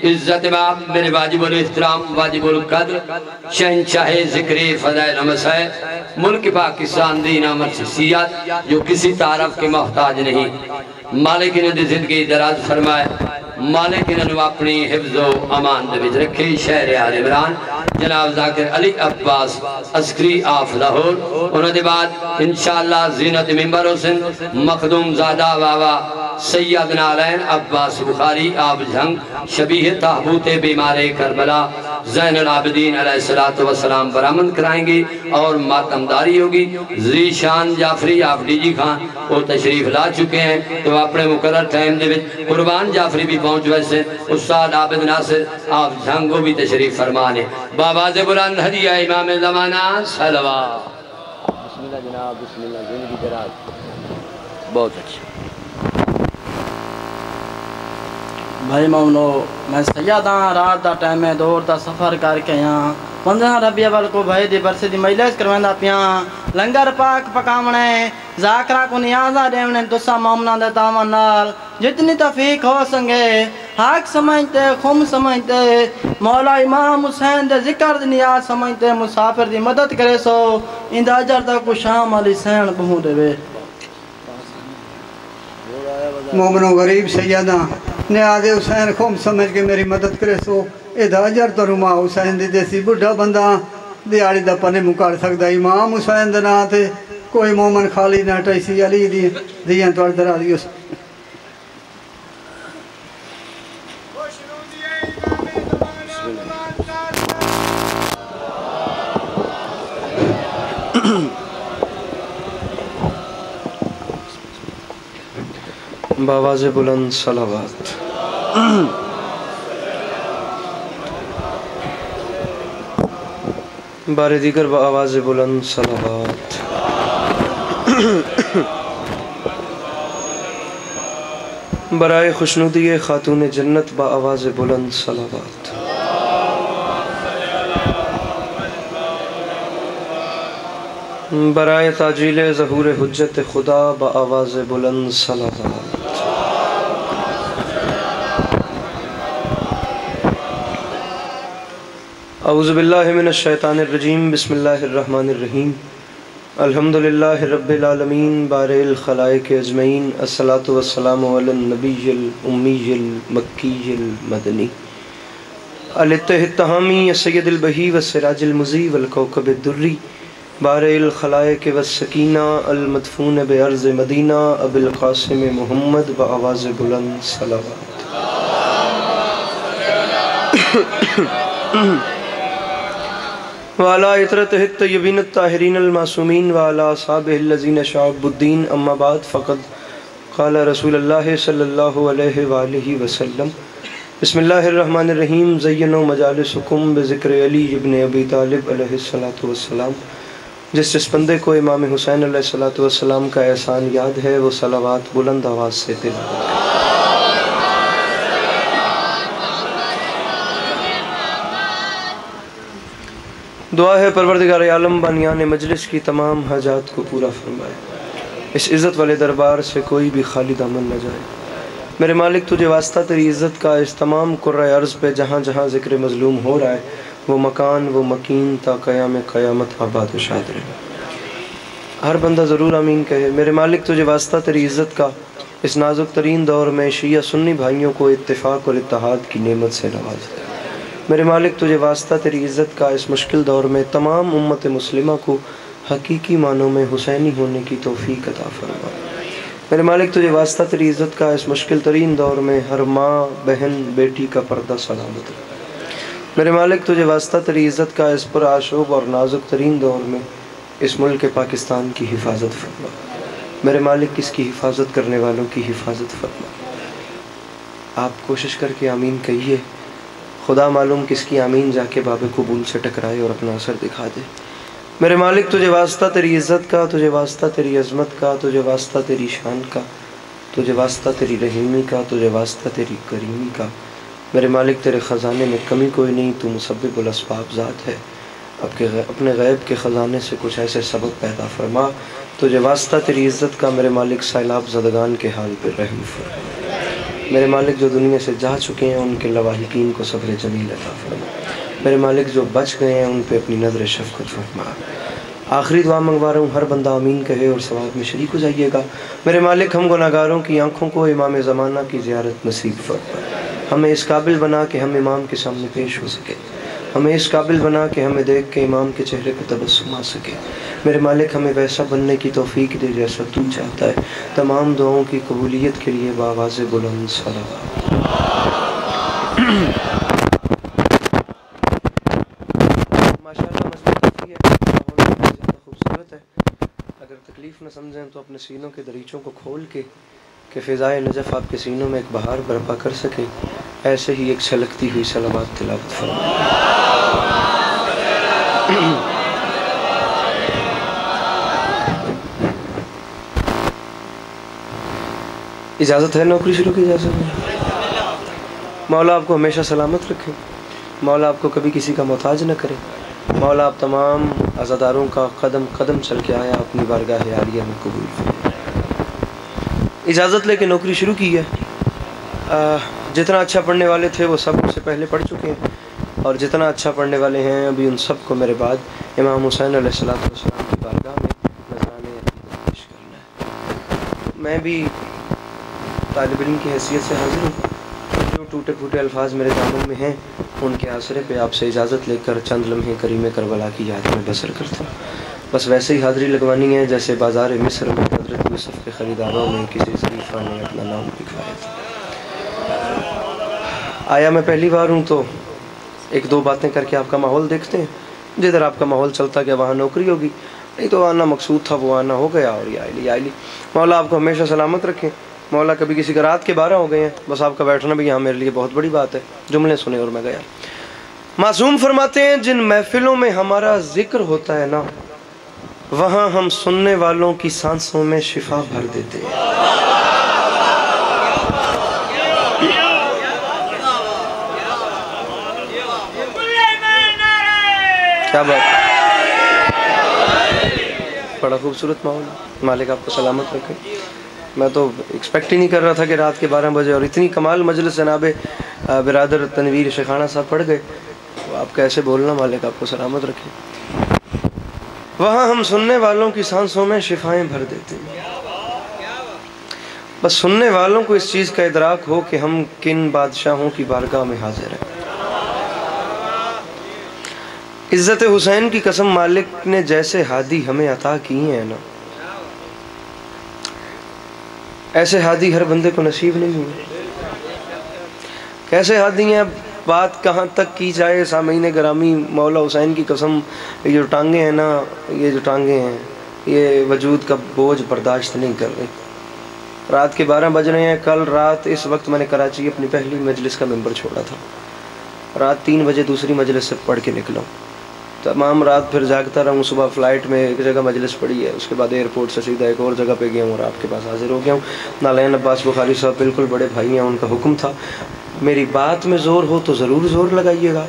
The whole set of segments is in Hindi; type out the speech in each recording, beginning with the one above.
इज्जत बाप मेरे वाजिबुल इहतराम वाजिबुल कद्र शहंशाहे ज़िक्र फ़ज़ाइल मसए मुल्क पाकिस्तान दी नामत सियात जो किसी तारफ के मोहताज नहीं। मालिक इन्होंने जिंदगी दराज फरमाए, मालिक इन्होंने अपनी हिफ्ज़ो अमान दे विच रखे। शहर आल इमरान जनाब ज़ाकिर अली अब्बास अस्करी आफ लाहौर, उन्होंने बाद इंशाअल्लाह ज़ीनत मिंबर हुसैन मखदूम ज़ादा बाबा सैयद नालैन अब्बास बुखारी आप जंग शबीह ताबूते बीमारे करबला ज़ैनुल आबिदीन अलैहिस्सलातु वस्सलाम बरामद कराएंगे और मातमदारी होगी। ज़ीशान जाफरी आप डीजी खान वो तशरीफ ला चुके हैं, तो अपने मुकर्रर टाइम दे विच कुर्बान जाफरी भी पहुँच वैसे उस्ताद आबिद नासिर आप जंग भी तशरीफ फरमाने। बाबा से बुलंद हदिया इमाम ज़माना सलवा। बिस्मिल्लाह जनाब, बिस्मिल्लाह, ज़िंदगी दराज। बहुत अच्छा भाई मामलो मैं सैयद हाँ, रात का टाइम है, दौर का सफ़र करके यहाँ 15 रबी अव्वल को भाई दी बरसे दी मजलिस करवांदा पिया। लंगर पाक पकावने ज़ाकरा को नियाजा देवने तुसा मामना दे तावन नाल जितनी तफीक हो संगे हक समझते खुम समझते मौला इमाम हुसैन दे जिक्र दी नियाज समझते मुसाफिर दी मदद करे सो इंदा अजर तक को शाम अली सैन पहुँ देवे। मोमनो गरीब सैयदा ने आदे हुसैन खुम समझ के मेरी मदद करे सो एदा अजर तो रुमा हुसैन दी देसी बुढ़ा बंदा दिहाड़ी दा पने मुकार सकदा। इमाम हुसैन दे नां ते कोई मोमन खाली ना टैसी अली दी दियां तोड़ दरा दियो। बावाज़े बुलंद सलावत। बारे दीगर बावाज़े बुलंद सलावत। बराए खुशनुदी खातून जन्नत बावाज़े बुलंद सलावत। बराए ताजील ज़हूर हुज्जत खुदा बावाज़े बुलंद सलावत। औज़ु बिल्लाहि मिनश शैतानिर रजीम बिस्मिल्लाहिर्रहमानिर्रहीम अल्हम्दुलिल्लाहि रब्बिल आलमीन बारिल खलाइक अजमईन अस्सलातु वस्सलामु अलन नबिय्यिल उम्मिय्यिल मक्किय्यिल मदनी अल-इत्तिहामी सय्यदिल बही व सिराजिल मुज़ी वल कौकबिद दुर्री बारिल खलाइक व सकीना अल मदफून बे अर्ज़ मदीना अबुल क़ासिम मुहम्मद व आवाज़ बुलंद सलावत। वाला इतरत तय्यबीन ताहिरीन मासूमीन वाला साबिहिल्लज़ीन शाअबुद्दीन अम्मा बाद फ़क़द क़ाला रसूलुल्लाह सल्लल्लाहु अलैहि वसल्लम बिस्मिल्लाहिर्रहमानिर्रहीम ज़य्यनु मजालिसुकुम बिज़िक्र अली इब्न अबी तालिब अलैहिस्सलातु वस्सलाम। जिस बंदे को इमाम हुसैन अलैहिस्सलातु वस्सलाम का एहसान याद है वो सलावात बुलंद आवाज़ से तिलावत करे। दुआ है परवरदिगार आलम बनियान मजलिस की तमाम हाजात को पूरा फरमाए, इस इज़्ज़त वाले दरबार से कोई भी खाली दामन न जाए। मेरे मालिक तुझे वास्ता तेरी इज़्ज़त का इस तमाम कुर्रा अर्ज़ पे जहाँ जहाँ ज़िक्र मज़लूम हो रहा है वो मकान वो मकीन ता क़याम क़यामत आबाद व शाद रहे। हर बंदा ज़रूर आमीन कहे। मेरे मालिक तुझे वास्ता तेरी इज़्ज़त का इस नाजुक तरीन दौर में शिया सुन्नी भाइयों को इत्तेफ़ाक़ और इत्तेहाद की नेमत से नवाज़ दे। मेरे मालिक तुझे वास्ता तेरी इज़्ज़त का इस मुश्किल दौर में तमाम उम्मत मुस्लिमा को हकीकी मानों में हुसैनी होने की तौफ़ीक़ अता फरमा। मेरे मालिक तुझे वास्ता तेरी इज़्ज़त का इस मुश्किल तरीन दौर में हर माँ बहन बेटी का पर्दा सलामत रहे। मेरे मालिक तुझे वास्ता तेरी इज़्ज़त का इस पुरआशूब और नाजुक तरीन दौर में इस मुल्क पाकिस्तान की हिफाजत फरमा। मेरे मालिक इसकी हिफाजत करने वालों की हिफाजत फरमा। आप कोशिश करके आमीन कहिए, खुदा मालूम किसकी आमीन जाके बाबे कबूल से टकराए और अपना असर दिखा दे। मेरे मालिक तुझे वास्ता तेरी इज़्ज़त का, तुझे वास्ता तेरी अज़मत का, तुझे वास्ता तेरी शान का, तुझे वास्ता तेरी रहीमी का, तुझे वास्ता तेरी करीमी का। मेरे मालिक तेरे ख़जाने में कमी कोई नहीं, तू मुसब्बिबुल अस्बाब ज़ात है। अपने गैब के ख़जाने से कुछ ऐसे सबब पैदा फरमा। तुझे वास्ता तेरी इज़्ज़त का मेरे मालिक सैलाब ज़दगान के हाल पर रहम फरमा। मेरे मालिक जो दुनिया से जा चुके हैं उनके लवाहिकीन को सब्र जमील अता फरमा। मेरे मालिक जो बच गए हैं उन पे अपनी नज़र शफ़क़त फरमा। आखिरी दुआ मंगवा रहा हूँ, हर बंदा आमीन कहे और सवाब में शरीक हो जाइएगा। मेरे मालिक हम गुनाहगारों की आँखों को इमाम ज़माना की ज़ियारत नसीब फरमा। हमें इस काबिल बना कि हम इमाम के सामने पेश हो सके। हमें इस काबिल बना कि हमें देख के इमाम के चेहरे पर तबस्सुम आ सके। मेरे मालिक हमें वैसा बनने की तौफीक दे जैसा तू चाहता है। तमाम दुआओं की कबूलियत के लिए बावाज़ बुलंद सलावत। माशाअल्लाह मस्जिद काफ़ी है, माहौल बहुत ज़्यादा खूबसूरत है। अगर तकलीफ़ न समझें तो अपने सीनों के दरीचों को खोल के कि फ़िज़ाए नजफ़ आपके सीनों में एक बहार बर्पा कर सके, ऐसे ही एक छलकती हुई सलावत तिलावत फरमाएं। इजाज़त है नौकरी शुरू की इजाज़त है। मौला आपको हमेशा सलामत रखे। मौला आपको कभी किसी का मोहताज न करे। मौला आप तमाम अज़ादारों का कदम कदम चल के आया अपनी बारगाह आलिया में कबूल फरमाए। इजाज़त लेके नौकरी शुरू की है। जितना अच्छा पढ़ने वाले थे वो सब उससे पहले पढ़ चुके हैं, और जितना अच्छा पढ़ने वाले हैं अभी उन सब को मेरे बाद इमाम हुसैन अलैहिस्सलाम की बारगाह में नज़राने पेश करना है। मैं भी तालिब इल्म की हैसियत से हाज़िर हूँ। जो टूटे फूटे अल्फाज मेरे दामन में हैं उनके आसरे पे आपसे इजाज़त लेकर चंद लम्हे करीम करबला की याद में बसर करता हूँ। बस वैसे ही हाज़िरी लगवानी है जैसे बाज़ार मिस्र में हज़रत यूसुफ़ के ख़रीदारों में किसी ज़रीफ़ा ने अपना नाम लिखवाया था। आया मैं पहली बार हूँ तो एक दो बातें करके आपका माहौल देखते हैं। जिधर आपका माहौल चलता गया वहाँ नौकरी होगी, नहीं तो आना मकसूद था वो आना हो गया। और या आइली मौला आपको हमेशा सलामत रखें। मौला कभी किसी का रात के 12 हो गए हैं, बस आपका बैठना भी यहाँ मेरे लिए बहुत बड़ी बात है। जुमले सुने और मैं गया। मासूम फरमाते हैं जिन महफिलों में हमारा जिक्र होता है ना, वहाँ हम सुनने वालों की सांसों में शिफा भर देते हैं। क्या बात, बड़ा खूबसूरत माहौल। मालिक आपको सलामत रखे। मैं तो एक्सपेक्ट ही नहीं कर रहा था कि रात के 12 बजे और इतनी कमाल मजलिस जनाब बिरादर तनवीर शेखाना साहब पढ़ गए। तो आप कैसे बोलना, मालिक आपको सलामत रखे। वहाँ हम सुनने वालों की सांसों में शिफाएं भर देते हैं। बस सुनने वालों को इस चीज़ का इदराक हो कि हम किन बादशाहों की बारगाह में हाजिर हैं। इज़्ज़त हुसैन की कसम, मालिक ने जैसे हादी हमें अता की हैं ना, ऐसे हादी हर बंदे को नसीब नहीं हुए। कैसे हादी हैं, बात कहाँ तक की जाए सामीन गिरामी। मौला हुसैन की कसम, ये जो टांगे हैं ना, ये जो टांगे हैं ये वजूद का बोझ बर्दाश्त नहीं कर रही। रात के 12 बज रहे हैं। कल रात इस वक्त मैंने कराची अपनी पहली मजलिस का मेंबर छोड़ा था। रात 3 बजे दूसरी मजलिस से पढ़ के निकला। तमाम रात फिर जागता रहा हूँ। सुबह फ़्लाइट में एक जगह मजलिस पड़ी है, उसके बाद एयरपोर्ट से सीधा एक और जगह पे गया हूँ और आपके पास हाजिर हो गया हूँ। नालैन अब्बास बुखारी साहब बिल्कुल बड़े भाई हैं, उनका हुक्म था मेरी बात में ज़ोर हो तो ज़रूर ज़ोर लगाइएगा,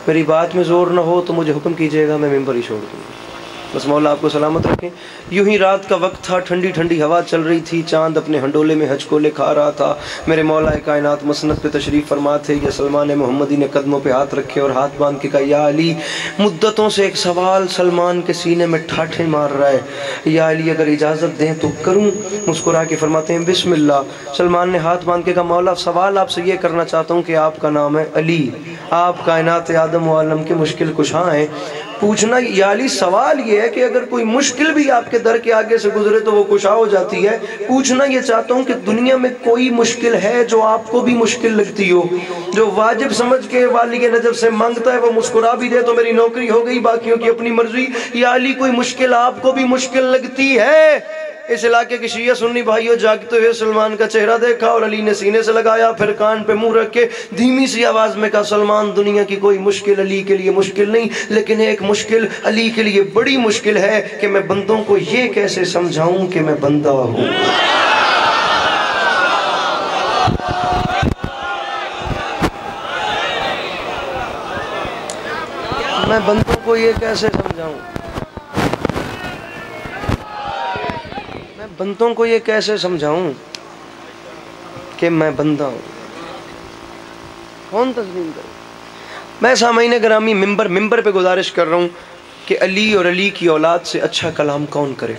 मेरी बात में ज़ोर ना हो तो मुझे हुक्म कीजिएगा, मैं मेंबर ही छोड़ दूँगा। बस मौला आपको सलामत रखें। यूं ही रात का वक्त था, ठंडी ठंडी हवा चल रही थी, चांद अपने हंडोले में हचकोले खा रहा था। मेरे मौला कायनात मसनद पे तशरीफ़ फरमा थे। या सलमान मोहम्मदी ने कदमों पे हाथ रखे और हाथ बांध के कहा, या अली, मुद्दतों से एक सवाल सलमान के सीने में ठाठे मार रहा है, या अली अगर इजाज़त दें तो करूँ। मुस्कुरा के फरमाते हैं बिस्मिल्लाह। सलमान ने हाथ बांध के कहा, मौला सवाल आपसे ये करना चाहता हूँ कि आपका नाम है अली, आप कायनात आदम व आलम के मुश्किल कुशा हैं। पूछना या अली सवाल ये है कि अगर कोई मुश्किल भी आपके दर के आगे से गुजरे तो वो कुशा हो जाती है। पूछना ये चाहता हूँ कि दुनिया में कोई मुश्किल है जो आपको भी मुश्किल लगती हो, जो वाजिब समझ के वाली के नजर से मांगता है वो मुस्कुरा भी दे तो मेरी नौकरी हो गई, बाकियों की अपनी मर्जी। या अली कोई मुश्किल आपको भी मुश्किल लगती है? इस इलाके के शिया सुन्नी भाइयों जागते हुए सलमान का चेहरा देखा और अली ने सीने से लगाया, फिर कान पे मुंह रख के धीमी सी आवाज में कहा, सलमान दुनिया की कोई मुश्किल अली के लिए मुश्किल नहीं, लेकिन एक मुश्किल अली के लिए बड़ी मुश्किल है कि मैं बंदों को ये कैसे समझाऊं कि मैं बंदा हूं। मैं बंदों को ये कैसे समझाऊं, बंदों को ये कैसे समझाऊं कि मैं बंदा हूँ। कौन तस्लीम करे? मैं सामईन ग्रामी मिंबर पे गुजारिश कर रहा हूँ कि अली और अली की औलाद से अच्छा कलाम कौन करे।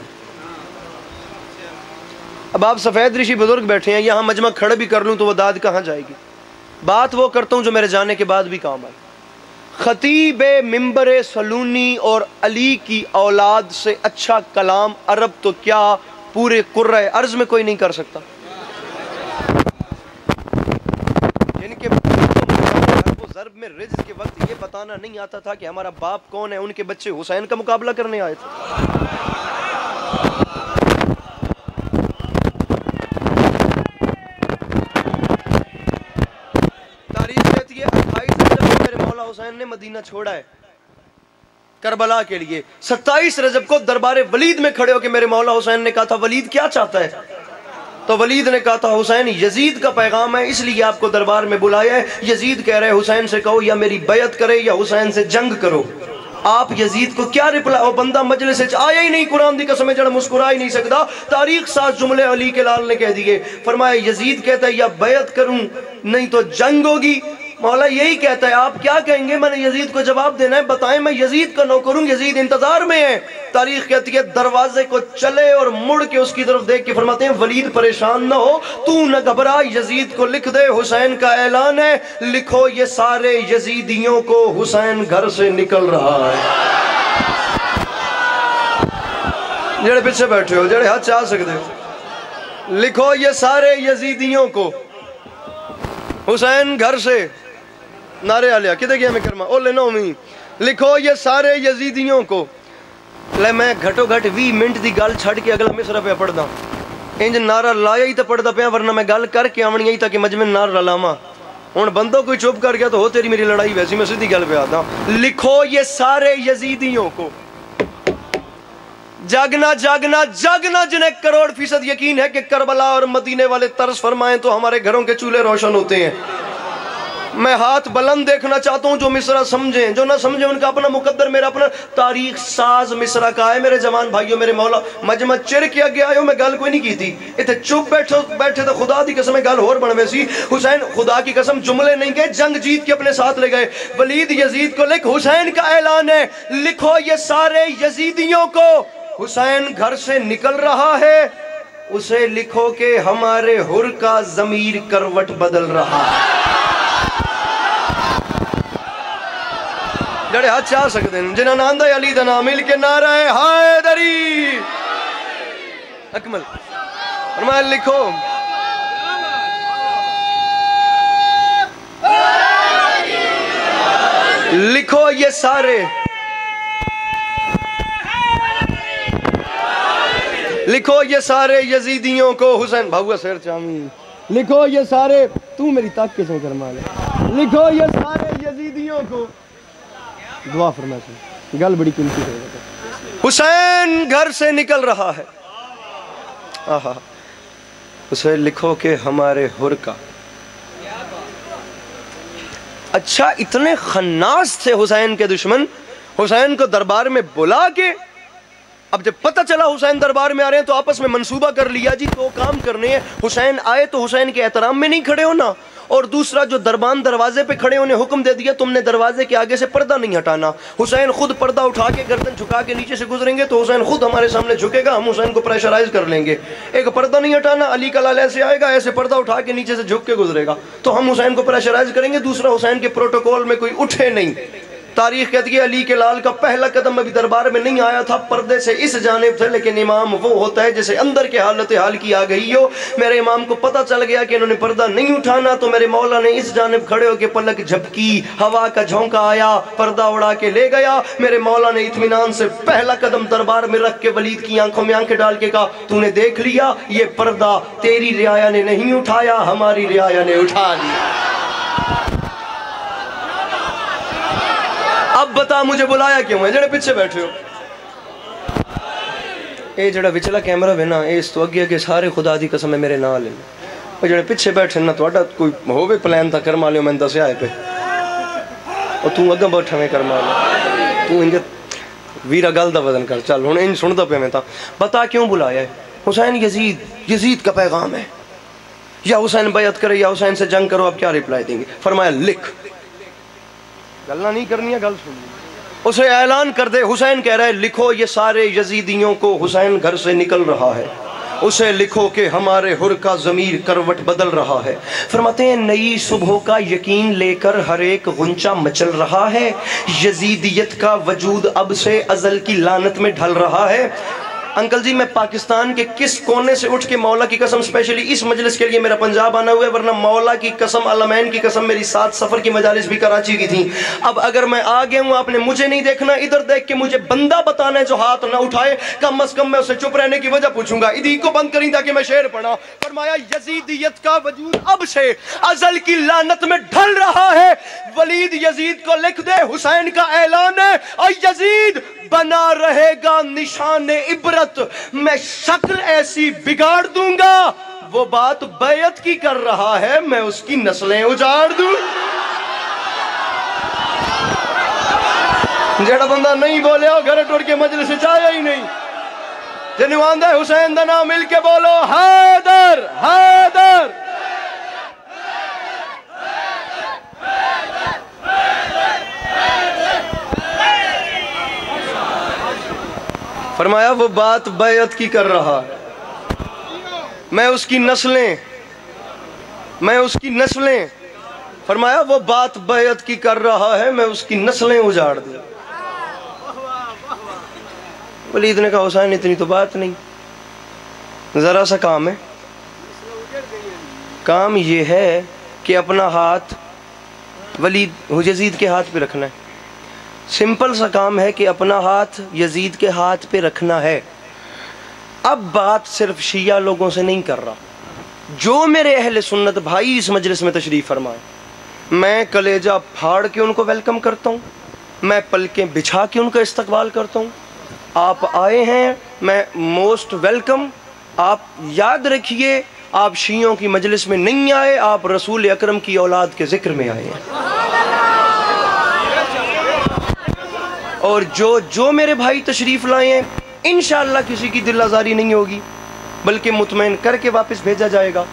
अब आप सफ़ेद ऋषि बुजुर्ग बैठे हैं, यहाँ मजमा खड़ा भी कर लूँ तो वो दाद कहाँ जाएगी? बात वो करता हूँ जो मेरे जाने के बाद भी काम आए। खतीब मिंबर सलूनी और अली की औलाद से अच्छा कलाम अरब तो क्या पूरे कुर्रे अर्ज में कोई नहीं कर सकता। जिनके ज़र्ब में रिज़्क़ के वक्त ये बताना नहीं आता था कि हमारा बाप कौन है, उनके बच्चे हुसैन का मुकाबला करने आए थे। तारीख कहती है 28 रजब को मेरे मौला हुसैन ने मदीना छोड़ा है करबला के लिए। 27 रजब को दरबार वलीद में खड़े होकर मेरे मौला हुसैन ने कहा था वलीद क्या चाहता है? तो वलीद ने कहा था हुसैन यजीद का पैगाम है इसलिए आपको दरबार में बुलाया है। यजीद कह रहे हुसैन से कहो या मेरी बैयत करे या हुसैन से जंग करो। आप यजीद को क्या रिप्लाई? वो बंदा मजलिस से आया ही नहीं, कुरान दी कसम जड़ मुस्कुरा ही नहीं सकता। तारीख 7 जुमले अली के लाल ने कह दिए। फरमाया यजीद कहता है या बैयत करूं नहीं तो जंग होगी। मौला यही कहता है, आप क्या कहेंगे? मैंने यजीद को जवाब देना है, बताएं मैं यजीद का नौकर हूं, यजीद इंतजार में है। तारीख कहती है दरवाजे को चले और मुड़ के उसकी तरफ देख के फरमाते हैं वलीद परेशान ना हो, तू न घबरा, यजीद को लिख दे, हुसैन का ऐलान है, लिखो ये सारे यजीदियों को हुसैन घर से निकल रहा है। जेड़े पीछे बैठे हो, जेड़े हाथ चाह सकते हो, लिखो ये सारे यजीदियों को हुसैन घर से नारे आलिया किधर गया मैं करमा ओ लेना मी लिखो ये सारे यजीदियों को। ले मैं घटो घट 20 मिनट की गल छड़ के अगला मिसरा पे पढ़दा, इंज नारा लाया ही तो पढ़दा पे, वरना मैं गल करके आवनी ही ताकि मजमे नारा लावा। हुण बंदो कोई चुप कर गया तो हो तेरी मेरी लड़ाई, वैसी मैं सीधी गल पे आता। लिखो ये सारे यजीदियों को, जागना जागना जागना जिन्हें करोड़ फीसद यकीन है कि करबला और मदीने वाले तरस फरमाएं तो हमारे घरों के चूल्हे रोशन होते हैं। मैं हाथ बुलंद देखना चाहता हूं जो मिसरा समझे, जो ना समझे उनका अपना मुकद्दर, मेरा अपना तारीख साज मिसरा का है। मेरे जवान भाइयों, मेरे मौला मजमा चिर किया गया हो, मैं गल कोई नहीं की थी इतने चुप बैठे तो खुदा की कसम गल होर बनवे सी। हुसैन खुदा की कसम जुमले नहीं गए, जंग जीत के अपने साथ ले गए। वलीद यजीद को लिख, हुसैन का ऐलान है, लिखो ये सारे यजीदियों को हुसैन घर से निकल रहा है, उसे लिखो कि हमारे हुर का जमीर करवट बदल रहा है। जड़े हाथ चाह सकते हैं जिन्हें नांदा अली दा नाम मिल के नारा है हैदरी अकमल फरमाया लिखो लिखो ये सारे, लिखो ये सारे यजीदियों को हुसैन भाऊआ शेर चामी, लिखो ये सारे, तू मेरी ताक किसने करवा ले, लिखो ये सारे यजीदियों को, दुआ फरमाते गल बड़ी कीमती है, हुसैन घर से निकल रहा है। आहा, उसे लिखो कि हमारे हुर का। अच्छा, इतने खन्नास थे हुसैन के दुश्मन, हुसैन को दरबार में बुला के, अब जब पता चला हुसैन दरबार में आ रहे हैं तो आपस में मंसूबा कर लिया जी तो काम करने हैं। हुसैन आए तो हुसैन के एहतराम में नहीं खड़े होना, और दूसरा जो दरबान दरवाजे पे खड़े उन्हें हुक्म दे दिया तुमने दरवाजे के आगे से पर्दा नहीं हटाना। हुसैन खुद पर्दा उठा के गर्दन झुका के नीचे से गुजरेंगे तो हुसैन खुद हमारे सामने झुकेगा, हम हुसैन को प्रेशराइज कर लेंगे। एक पर्दा नहीं हटाना, अली का लाल ऐसे आएगा, ऐसे पर्दा उठा के नीचे से झुक के गुजरेगा तो हम हुसैन को प्रेशराइज करेंगे, दूसरा हुसैन के प्रोटोकॉल में कोई उठे नहीं। तारीख कहती है अली के लाल का पहला कदम अभी दरबार में नहीं आया था, पर्दे से इस जानिब थे, लेकिन इमाम वो होता है जैसे अंदर के हालत हाल की आ गई हो। मेरे इमाम को पता चल गया कि इन्होंने पर्दा नहीं उठाना तो मेरे मौला ने इस जानिब खड़े होकर पलक झपकी, हवा का झोंका आया, पर्दा उड़ा के ले गया। मेरे मौला ने इत्मीनान से पहला कदम दरबार में रख के वलीद की आंखों में आंखें डाल के कहा तूने देख लिया ये पर्दा तेरी रियाया ने नहीं उठाया, हमारी रियाया ने उठा लिया। अब बता मुझे बुलाया क्यों है? जड़े पीछे बैठे हो, ये जड़ा विचला कैमरा है ना, इस तो अगे अगे सारे खुदा दी कसम है मेरे नाल है, और जड़े पीछे बैठे ना थोड़ा कोई होवे प्लान था करवा लियो, मैंने दसिया है पे, और तू अगे बैठा में करवा लियो, तू इंज वीरा गल दा वजन कर। चल हुण इन सुनदा पे मैं था, बता क्यों बुलाया है? हुसैन यजीद का पैगाम है, या हुसैन बैयत करे या हुसैन से जंग करो, अब क्या रिप्लाई देंगे? फरमाया लिख, गलना नहीं करनी है, गल सुननी, उसे ऐलान कर दे। हुसैन कह रहा है लिखो ये सारे यजीदियों को हुसैन घर से निकल रहा है, उसे लिखो कि हमारे हुर का ज़मीर करवट बदल रहा है। फरमाते हैं नई सुबह का यकीन लेकर हर एक गुंचा मचल रहा है, यजीदियत का वजूद अब से अज़ल की लानत में ढल रहा है। अंकल जी मैं पाकिस्तान के किस कोने से उठ के मौला की कसम स्पेशली इस मजलिस के लिए मेरा पंजाब आना हुआ है, वरना मौला की कसम अलमैन की कसम मेरी 7 सफ़र की मजालिस भी कराची की थी। अब अगर मैं आ गया हूँ, आपने मुझे नहीं देखना, इधर देख के मुझे बंदा बताना है जो हाथ ना उठाए, कम अज कम मैं उसे चुप रहने की वजह पूछूंगा। इधी को बंद करी ताकि मैं शेर पढ़ा। फरमाया यजीदियत का वजूद अब से अजल की लानत में ढल रहा है। वलीद यजीद को लिख दे, हुसैन का ऐलान है और यजीद बना रहेगा निशान इबरत, मैं शक्ल ऐसी बिगाड़ दूंगा, वो बात बैयत की कर रहा है, मैं उसकी नस्लें उजाड़ दूं। जेड़ा बंदा नहीं बोले हो घर टुर के मजलिस से जाया ही नहीं। जिन्हें आंदा है हुसैन दा नाम मिल के बोलो हैदर हैदर। फरमाया वो बात बैयत की कर रहा है, मैं उसकी नस्लें फरमाया वो बात बैयत की कर रहा है, मैं उसकी नस्लें उजाड़ दूं। वलीद ने कहा हुसैन इतनी तो बात नहीं, जरा सा काम है। काम ये है कि अपना हाथ वलीद यजीद के हाथ पे रखना है। सिंपल सा काम है कि अपना हाथ यजीद के हाथ पे रखना है। अब बात सिर्फ शिया लोगों से नहीं कर रहा, जो मेरे अहले सुन्नत भाई इस मजलिस में तशरीफ़ फरमाए, मैं कलेजा फाड़ के उनको वेलकम करता हूँ, मैं पलकें बिछा के उनका इस्तकबाल करता हूँ। आप आए हैं, मैं मोस्ट वेलकम। आप याद रखिए आप शियों की मजलिस में नहीं आए, आप रसूल अकरम की औलाद के जिक्र में आए हैं। और जो मेरे भाई तशरीफ़ लाए हैं, इंशाअल्लाह किसी की दिल आज़ारी नहीं होगी, बल्कि मुतमईन करके वापस भेजा जाएगा।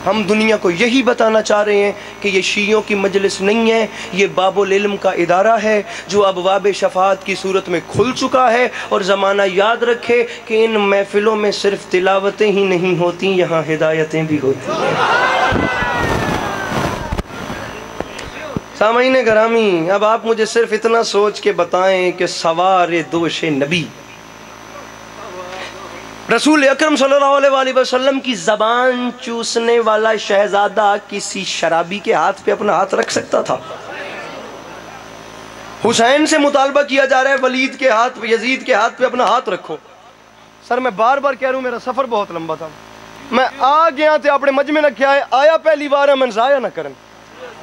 हम दुनिया को यही बताना चाह रहे हैं कि ये शियों की मजलिस नहीं है, ये बाबुल इल्म का इदारा है जो अबवाब शफ़ाअत की सूरत में खुल चुका है। और ज़माना याद रखे कि इन महफ़िलों में सिर्फ तिलावतें ही नहीं होती, यहाँ हिदायतें भी होती हैं। सामईन गरामी, अब आप मुझे सिर्फ इतना सोच के बताएं कि सवारे दोषे नबी रसूल अकरम सल्लल्लाहु अलैहि वसल्लम की ज़बान चूसने वाला शहजादा किसी शराबी के हाथ पे अपना हाथ रख सकता था? हुसैन से मुतालबा किया जा रहा है वलीद के हाथ पे, यजीद के हाथ पे अपना हाथ रखो। सर मैं बार बार कह रहा हूँ, मेरा सफ़र बहुत लंबा था, मैं आ गया थे अपने मजमे न क्या है, आया पहली बार है, मैं ज़ाया न करन।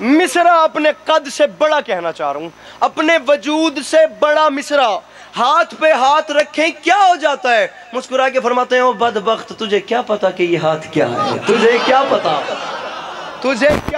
मिसरा अपने कद से बड़ा कहना चाह रहा हूँ, अपने वजूद से बड़ा मिसरा, हाथ पे हाथ रखें क्या हो जाता है? मुस्कुरा के फरमाते हैं ओ बदबख्त, तुझे क्या पता कि ये हाथ क्या है? तुझे क्या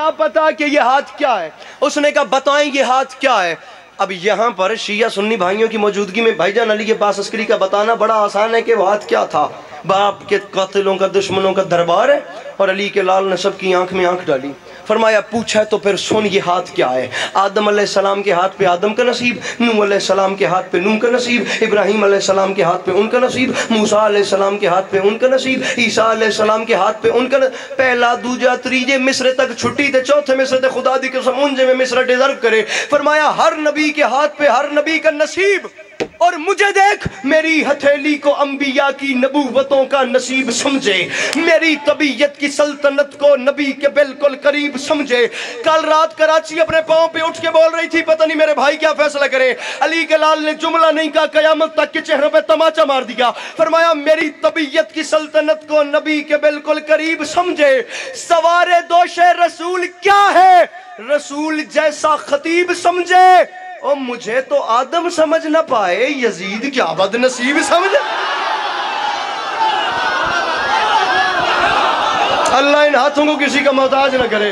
पता कि ये हाथ क्या है? उसने कहा बताएं ये हाथ क्या है। अब यहाँ पर शिया सुन्नी भाइयों की मौजूदगी में भाईजान अली के पास अस्करी का बताना बड़ा आसान है कि वो हाथ क्या था। बाप के कातिलों का, दुश्मनों का दरबार है और अली के लाल ने सबकी आंख में आंख डाली। फरमाया पूछा तो फिर सुन ये हाथ क्या है? आदम अलैहिस्सलाम के हाथ पे आदम का नसीब, नूह अलैहिस्सलाम के हाथ पे नूह का नसीब, इब्राहिम अलैहिस्सलाम के हाथ पे उनका नसीब, मूसा अलैहिस्सलाम के हाथ पे उनका नसीब, ईसा अलैहिस्सलाम के हाथ पे उनका पहला दूजा त्रीजे मिस्र तक छुट्टी थे, चौथे मिस्र ते खुदा दी कसम उनजे में मिस्र डिजर्व करे। फरमाया हर नबी के हाथ पे हर नबी का नसीब, और मुझे देख मेरी हथेली को अंबिया की नबूवतों का नसीब समझे, मेरी तबीयत की सल्तनत को नबी के बिल्कुल करीब समझे। कल रात कराची अपने पाँव पे उठ के बोल रही थी, पता नहीं मेरे भाई क्या फैसला करे। अली के लाल ने जुमला नहीं कहा, कयामत तक के चेहरों पे तमाचा मार दिया। फरमाया मेरी तबीयत की सल्तनत को नबी के बिल्कुल करीब समझे। सवारे दोषे रसूल क्या है? रसूल जैसा खतीब समझे। और मुझे तो आदम समझ ना पाए, यजीद क्या बदनसीब समझ। अल्लाह इन हाथों को किसी का मोहताज न करे।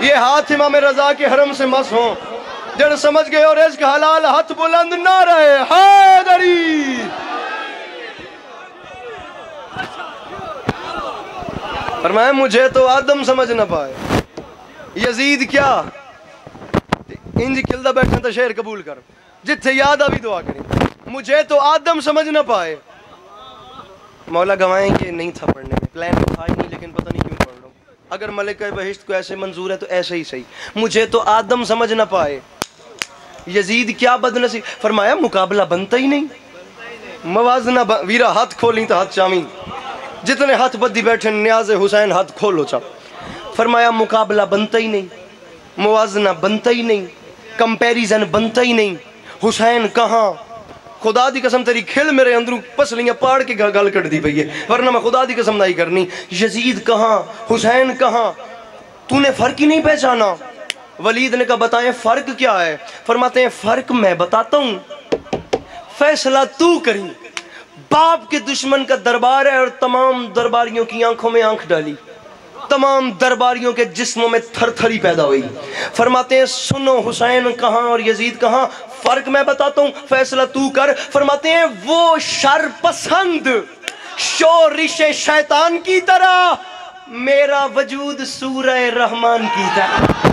ये हाथ इमाम रजा के हरम से मस हो, जड़ समझ गए और रिज़्क़ हलाल हाथ बुलंद ना रहे। हैदरी फरमाया मुझे तो आदम समझ ना पाए, यजीद क्या इंज खिलदा बैठा तो शेर कबूल कर, जिथे याद अभी दुआ करें, मुझे तो आदम समझ ना पाए। मौला गवाएं कि नहीं था पढ़ने में, प्लान तो था ही नहीं, लेकिन पता नहीं क्यों पढ़ रहा हूँ। अगर मलिक बहिश्त को ऐसे मंजूर है तो ऐसे ही सही। मुझे तो आदम समझ ना पाए, यजीद क्या बदनसीब। फरमाया मुकाबला बनता ही नहीं, मवाजना वीरा हाथ खोली तो हाथ चामी, जितने हाथ बद्दी बैठे न्याज़े हुसैन हाथ खोलो चा। फरमाया मुकाबला बनता ही नहीं, मुवाजना बनता ही नहीं, कंपैरिजन बनता ही नहीं। हुसैन कहाँ, खुदा दी कसम तेरी खिल मेरे अंदरों पसलियां पाड़ के गल कट दी पई है, वरना मैं खुदा दी कसम नहीं करनी। यजीद कहाँ, हुसैन कहाँ, तूने फर्क ही नहीं पहचाना। वलीद ने कहा बताएं फर्क क्या है। फरमाते हैं फर्क मैं बताता हूँ, फैसला तू करी। बाप के दुश्मन का दरबार है और तमाम दरबारियों की आंखों में आंख डाली, तमाम दरबारियों के जिस्मों में थरथरी पैदा हुई। फरमाते हैं सुनो हुसैन कहाँ और यजीद कहाँ, फर्क मैं बताता हूँ, फैसला तू कर। फरमाते हैं वो शर पसंद शोरिश शैतान की तरह, मेरा वजूद सूरह रहमान की तरह।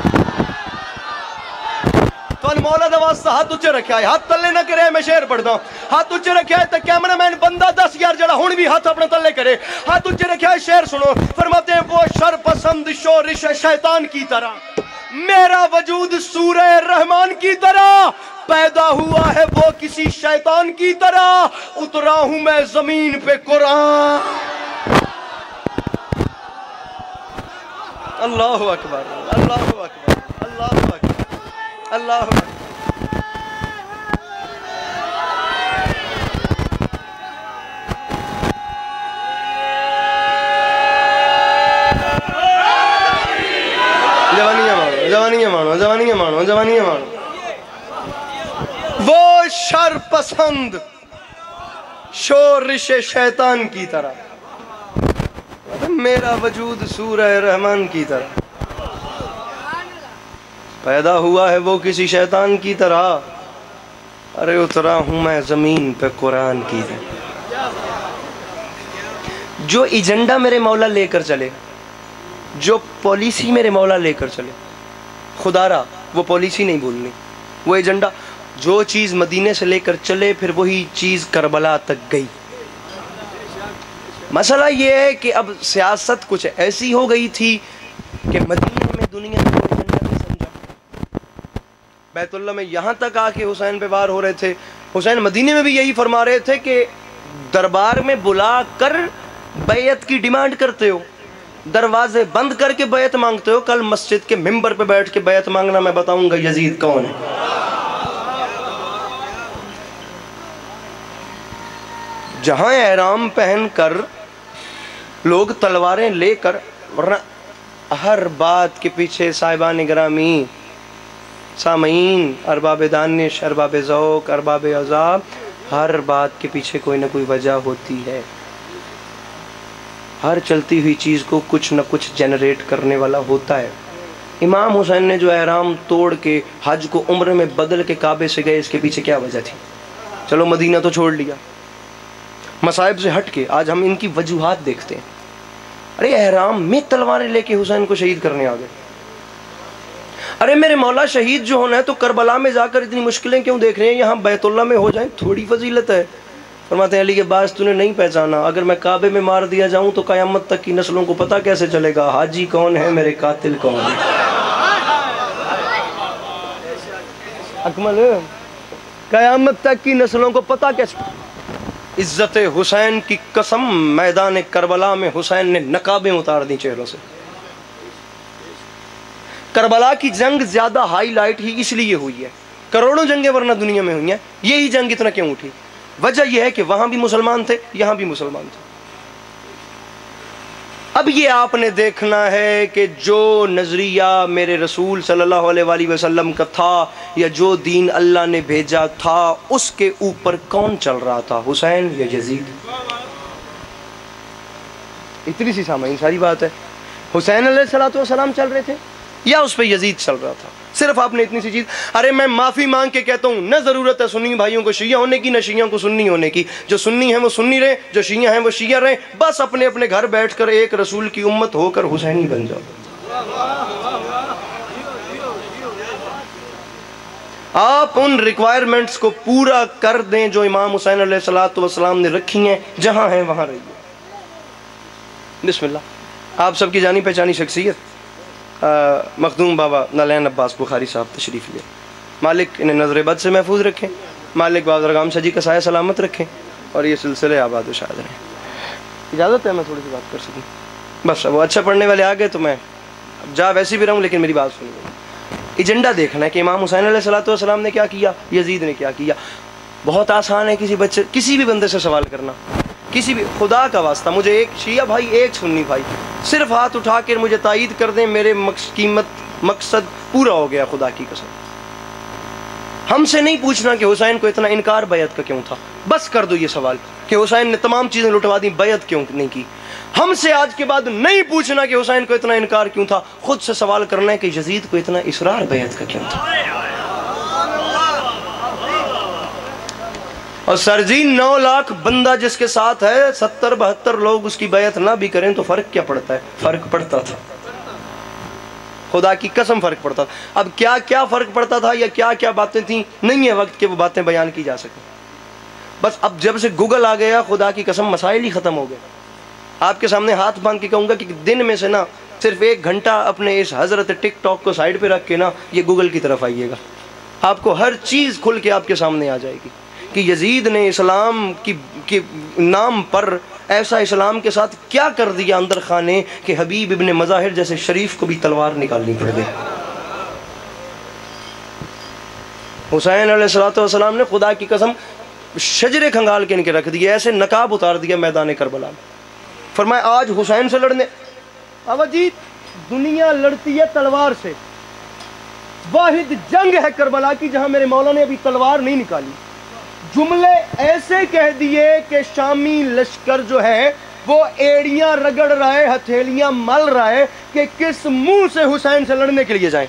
तो मौला दा वास्ता हाथ उच्चे रखा है, हाथ तले ना करे, मैं शेर पढ़दा। हाथ उच्चे रखा है तो कैमरा मैन बंदा 10 यार जरा हुण भी हाथ अपने तले करे, हाथ उच्चे रखा है, शेर सुनो। फरमाते हैं वो शर पसंद शोरिश शैतान की तरह, मेरा वजूद सूरह रहमान की तरह। पैदा हुआ है वो किसी शैतान की तरह, उतरा हूं मैं जमीन पे कुरान। अल्लाहु अकबर, अल्लाहु अकबर, अल्लाहु अकबर, अल्लाहु अकबर। जवानियां मानो, जवानियां मानो, जवानियां मानो। वो शर पसंद शोरिश शैतान की तरह, मेरा वजूद सूरह रहमान की तरह। पैदा हुआ है वो किसी शैतान की तरह, अरे उतरा हूं मैं जमीन पे कुरान की तरह। जो एजेंडा मेरे मौला लेकर चले, जो पॉलिसी मेरे मौला लेकर चले, खुदारा वो पॉलिसी नहीं भूलनी, वो एजेंडा। जो चीज़ मदीने से लेकर चले फिर वही चीज़ करबला तक गई। मसला ये है कि अब सियासत कुछ ऐसी हो गई थी कि मदीने में दुनिया को एजेंडा नहीं समझा। बैतुल्लाह में यहाँ तक आके हुसैन पे वार हो रहे थे, हुसैन मदीने में भी यही फरमा रहे थे कि दरबार में बुला कर बैयत की डिमांड करते हो, दरवाजे बंद करके बैयत मांगते हो। कल मस्जिद के मिंबर पे बैठ के बैयत मांगना मैं बताऊंगा यजीद कौन है। जहां एहराम पहनकर लोग तलवारें लेकर, वरना हर बात के पीछे साहिबान ग्रामी, सामीन, अरबाब दानिश, अरबाब ज़ौक़, अरबाब अज़ाब, हर बात के पीछे कोई ना कोई वजह होती है। हर चलती हुई चीज़ को कुछ न कुछ जनरेट करने वाला होता है। इमाम हुसैन ने जो एहराम तोड़ के हज को उम्र में बदल के काबे से गए, इसके पीछे क्या वजह थी? चलो मदीना तो छोड़ लिया, मसाइब से हट के आज हम इनकी वजूहात देखते हैं। अरे एहराम में तलवारें लेके हुसैन को शहीद करने आ गए। अरे मेरे मौला शहीद जो होना है तो करबला में जाकर इतनी मुश्किलें क्यों देख रहे हैं, यहाँ बैतुल्लाह में हो जाए, थोड़ी फजीलत है। फरमाते हैं अली के बास तूने नहीं पहचाना, अगर मैं काबे में मार दिया जाऊं तो कयामत तक की नस्लों को पता कैसे चलेगा हाजी कौन है, मेरे कातिल कौन है। अकमल, कयामत तक की नस्लों को पता कैसे। इज्जत हुसैन की कसम, मैदान करबला में हुसैन ने नकाबें उतार दी चेहरों से। करबला की जंग ज्यादा हाईलाइट ही इसलिए हुई है, करोड़ों जंगें वरना दुनिया में हुई हैं, यही जंग इतना क्यों उठी? वजह यह है कि वहां भी मुसलमान थे, यहां भी मुसलमान थे। अब ये आपने देखना है कि जो नजरिया मेरे रसूल सल्लल्लाहु अलैहि वसल्लम का था या जो दीन अल्लाह ने भेजा था, उसके ऊपर कौन चल रहा था, हुसैन या यजीद? इतनी सी सामान्य सारी बात है। हुसैन अलैहिस्सलातु वस्सलाम चल रहे थे या उस पर यजीद चल रहा था। सिर्फ आपने इतनी सी चीज़, अरे मैं माफ़ी मांग के कहता हूँ, न ज़रूरत है सुन्नी भाइयों को शिया होने की, न शिया को सुन्नी होने की। जो सुन्नी हैं वो सुन्नी रहे, जो शिया हैं वो शिया रहे, बस अपने अपने घर बैठकर एक रसूल की उम्मत होकर हुसैनी बन जाओ। आप उन रिक्वायरमेंट्स को पूरा कर दें जो इमाम हुसैन अलैहिस्सलातु वस्सलाम ने रखी हैं, जहाँ हैं वहाँ रहिए। बिस्मिल्लाह। आप सबकी जानी पहचानी शख्सियत मखदूम बाबा नालैन अब्बास बुखारी साहब तशरीफ़ ले। मालिक इन्हें नज़र बद से महफूज रखें, मालिक बाबरगाम सजी का साया सलामत रखें और ये सिलसिले आबाद शाद रहें। इजाज़त है मैं थोड़ी सी बात कर सकूँ? बस वो अच्छा पढ़ने वाले आ गए तो मैं जा वैसे भी रहूँ, लेकिन मेरी बात सुन लो। एजेंडा देखना है कि इमाम हुसैन अलैहिस्सलातु वस्सलाम ने क्या किया, यजीद ने क्या किया। बहुत आसान है किसी भी बंदे से सवाल करना, किसी भी, खुदा का वास्ता मुझे एक शिया भाई एक सुन्नी भाई सिर्फ हाथ उठा कर मुझे तायीद कर दें, मेरे मकसद पूरा हो गया। खुदा की कसम, हमसे नहीं पूछना कि हुसैन को इतना इनकार बैत का क्यों था, बस कर दो ये सवाल कि हुसैन ने तमाम चीज़ें लुटवा दी, बैत क्यों नहीं की। हमसे आज के बाद नहीं पूछना कि हुसैन को इतना इनकार क्यों था, खुद से सवाल करना है कि यजीद को इतना इसरार बैत का क्यों था। और सरजी 9 लाख बंदा जिसके साथ है, 70-72 लोग उसकी बैत ना भी करें तो फर्क क्या पड़ता है? फर्क पड़ता था, खुदा की कसम फर्क पड़ता था। अब क्या क्या फर्क पड़ता था या क्या क्या बातें थी, नहीं है वक्त के वो बातें बयान की जा सके। बस अब जब से गूगल आ गया, खुदा की कसम मसाइल ही ख़त्म हो गए। आपके सामने हाथ बांध के कहूँगा कि दिन में से ना सिर्फ 1 घंटा अपने इस हज़रत टिकटॉक को साइड पे रख के ना ये गूगल की तरफ आइएगा, आपको हर चीज़ खुल के आपके सामने आ जाएगी कि यजीद ने इस्लाम की नाम पर ऐसा इस्लाम के साथ क्या कर दिया अंदर खाने कि हबीब इब्ने मज़ाहिर जैसे शरीफ को भी तलवार निकालनी पड़ गई। हुसैन अलैहिस्सलातु वस्सलाम ने खुदा की कसम शजरे खंगाल के इनके रख दिए, ऐसे नकाब उतार दिया मैदान करबला में। फरमाया आज हुसैन से लड़ने, अवजी दुनिया लड़ती है तलवार से, वाहिद जंग है करबला की जहां मेरे मौला ने अभी तलवार नहीं निकाली। जुमले ऐसे कह दिए कि शामी लश्कर जो है वो एड़ियां रगड़ रहा है, हथेलियां मल रहा है कि किस मुंह से हुसैन से लड़ने के लिए जाएं।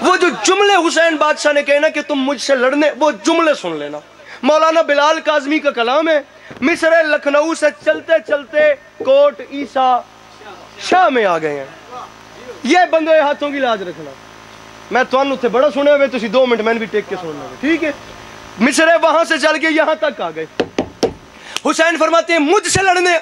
वो जो जुमले हुसैन बादशाह ने कहे ना कि तुम मुझसे लड़ने, वो जुमले सुन लेना। मौलाना बिलाल काज़मी का कलाम है, मिस्र लखनऊ से चलते चलते कोट ईसा शाह में आ गए हैं। ये बंदे हाथों की लाज रखना, मैं तुहानू उत्थे बड़ा सुने हुए, तुसी 2 मिनट मैंने भी टेक के सुनना, ठीक है। मिस्र वहां से चल के यहां तक आ गए। हुसैन फरमाते हैं मुझसे लड़ने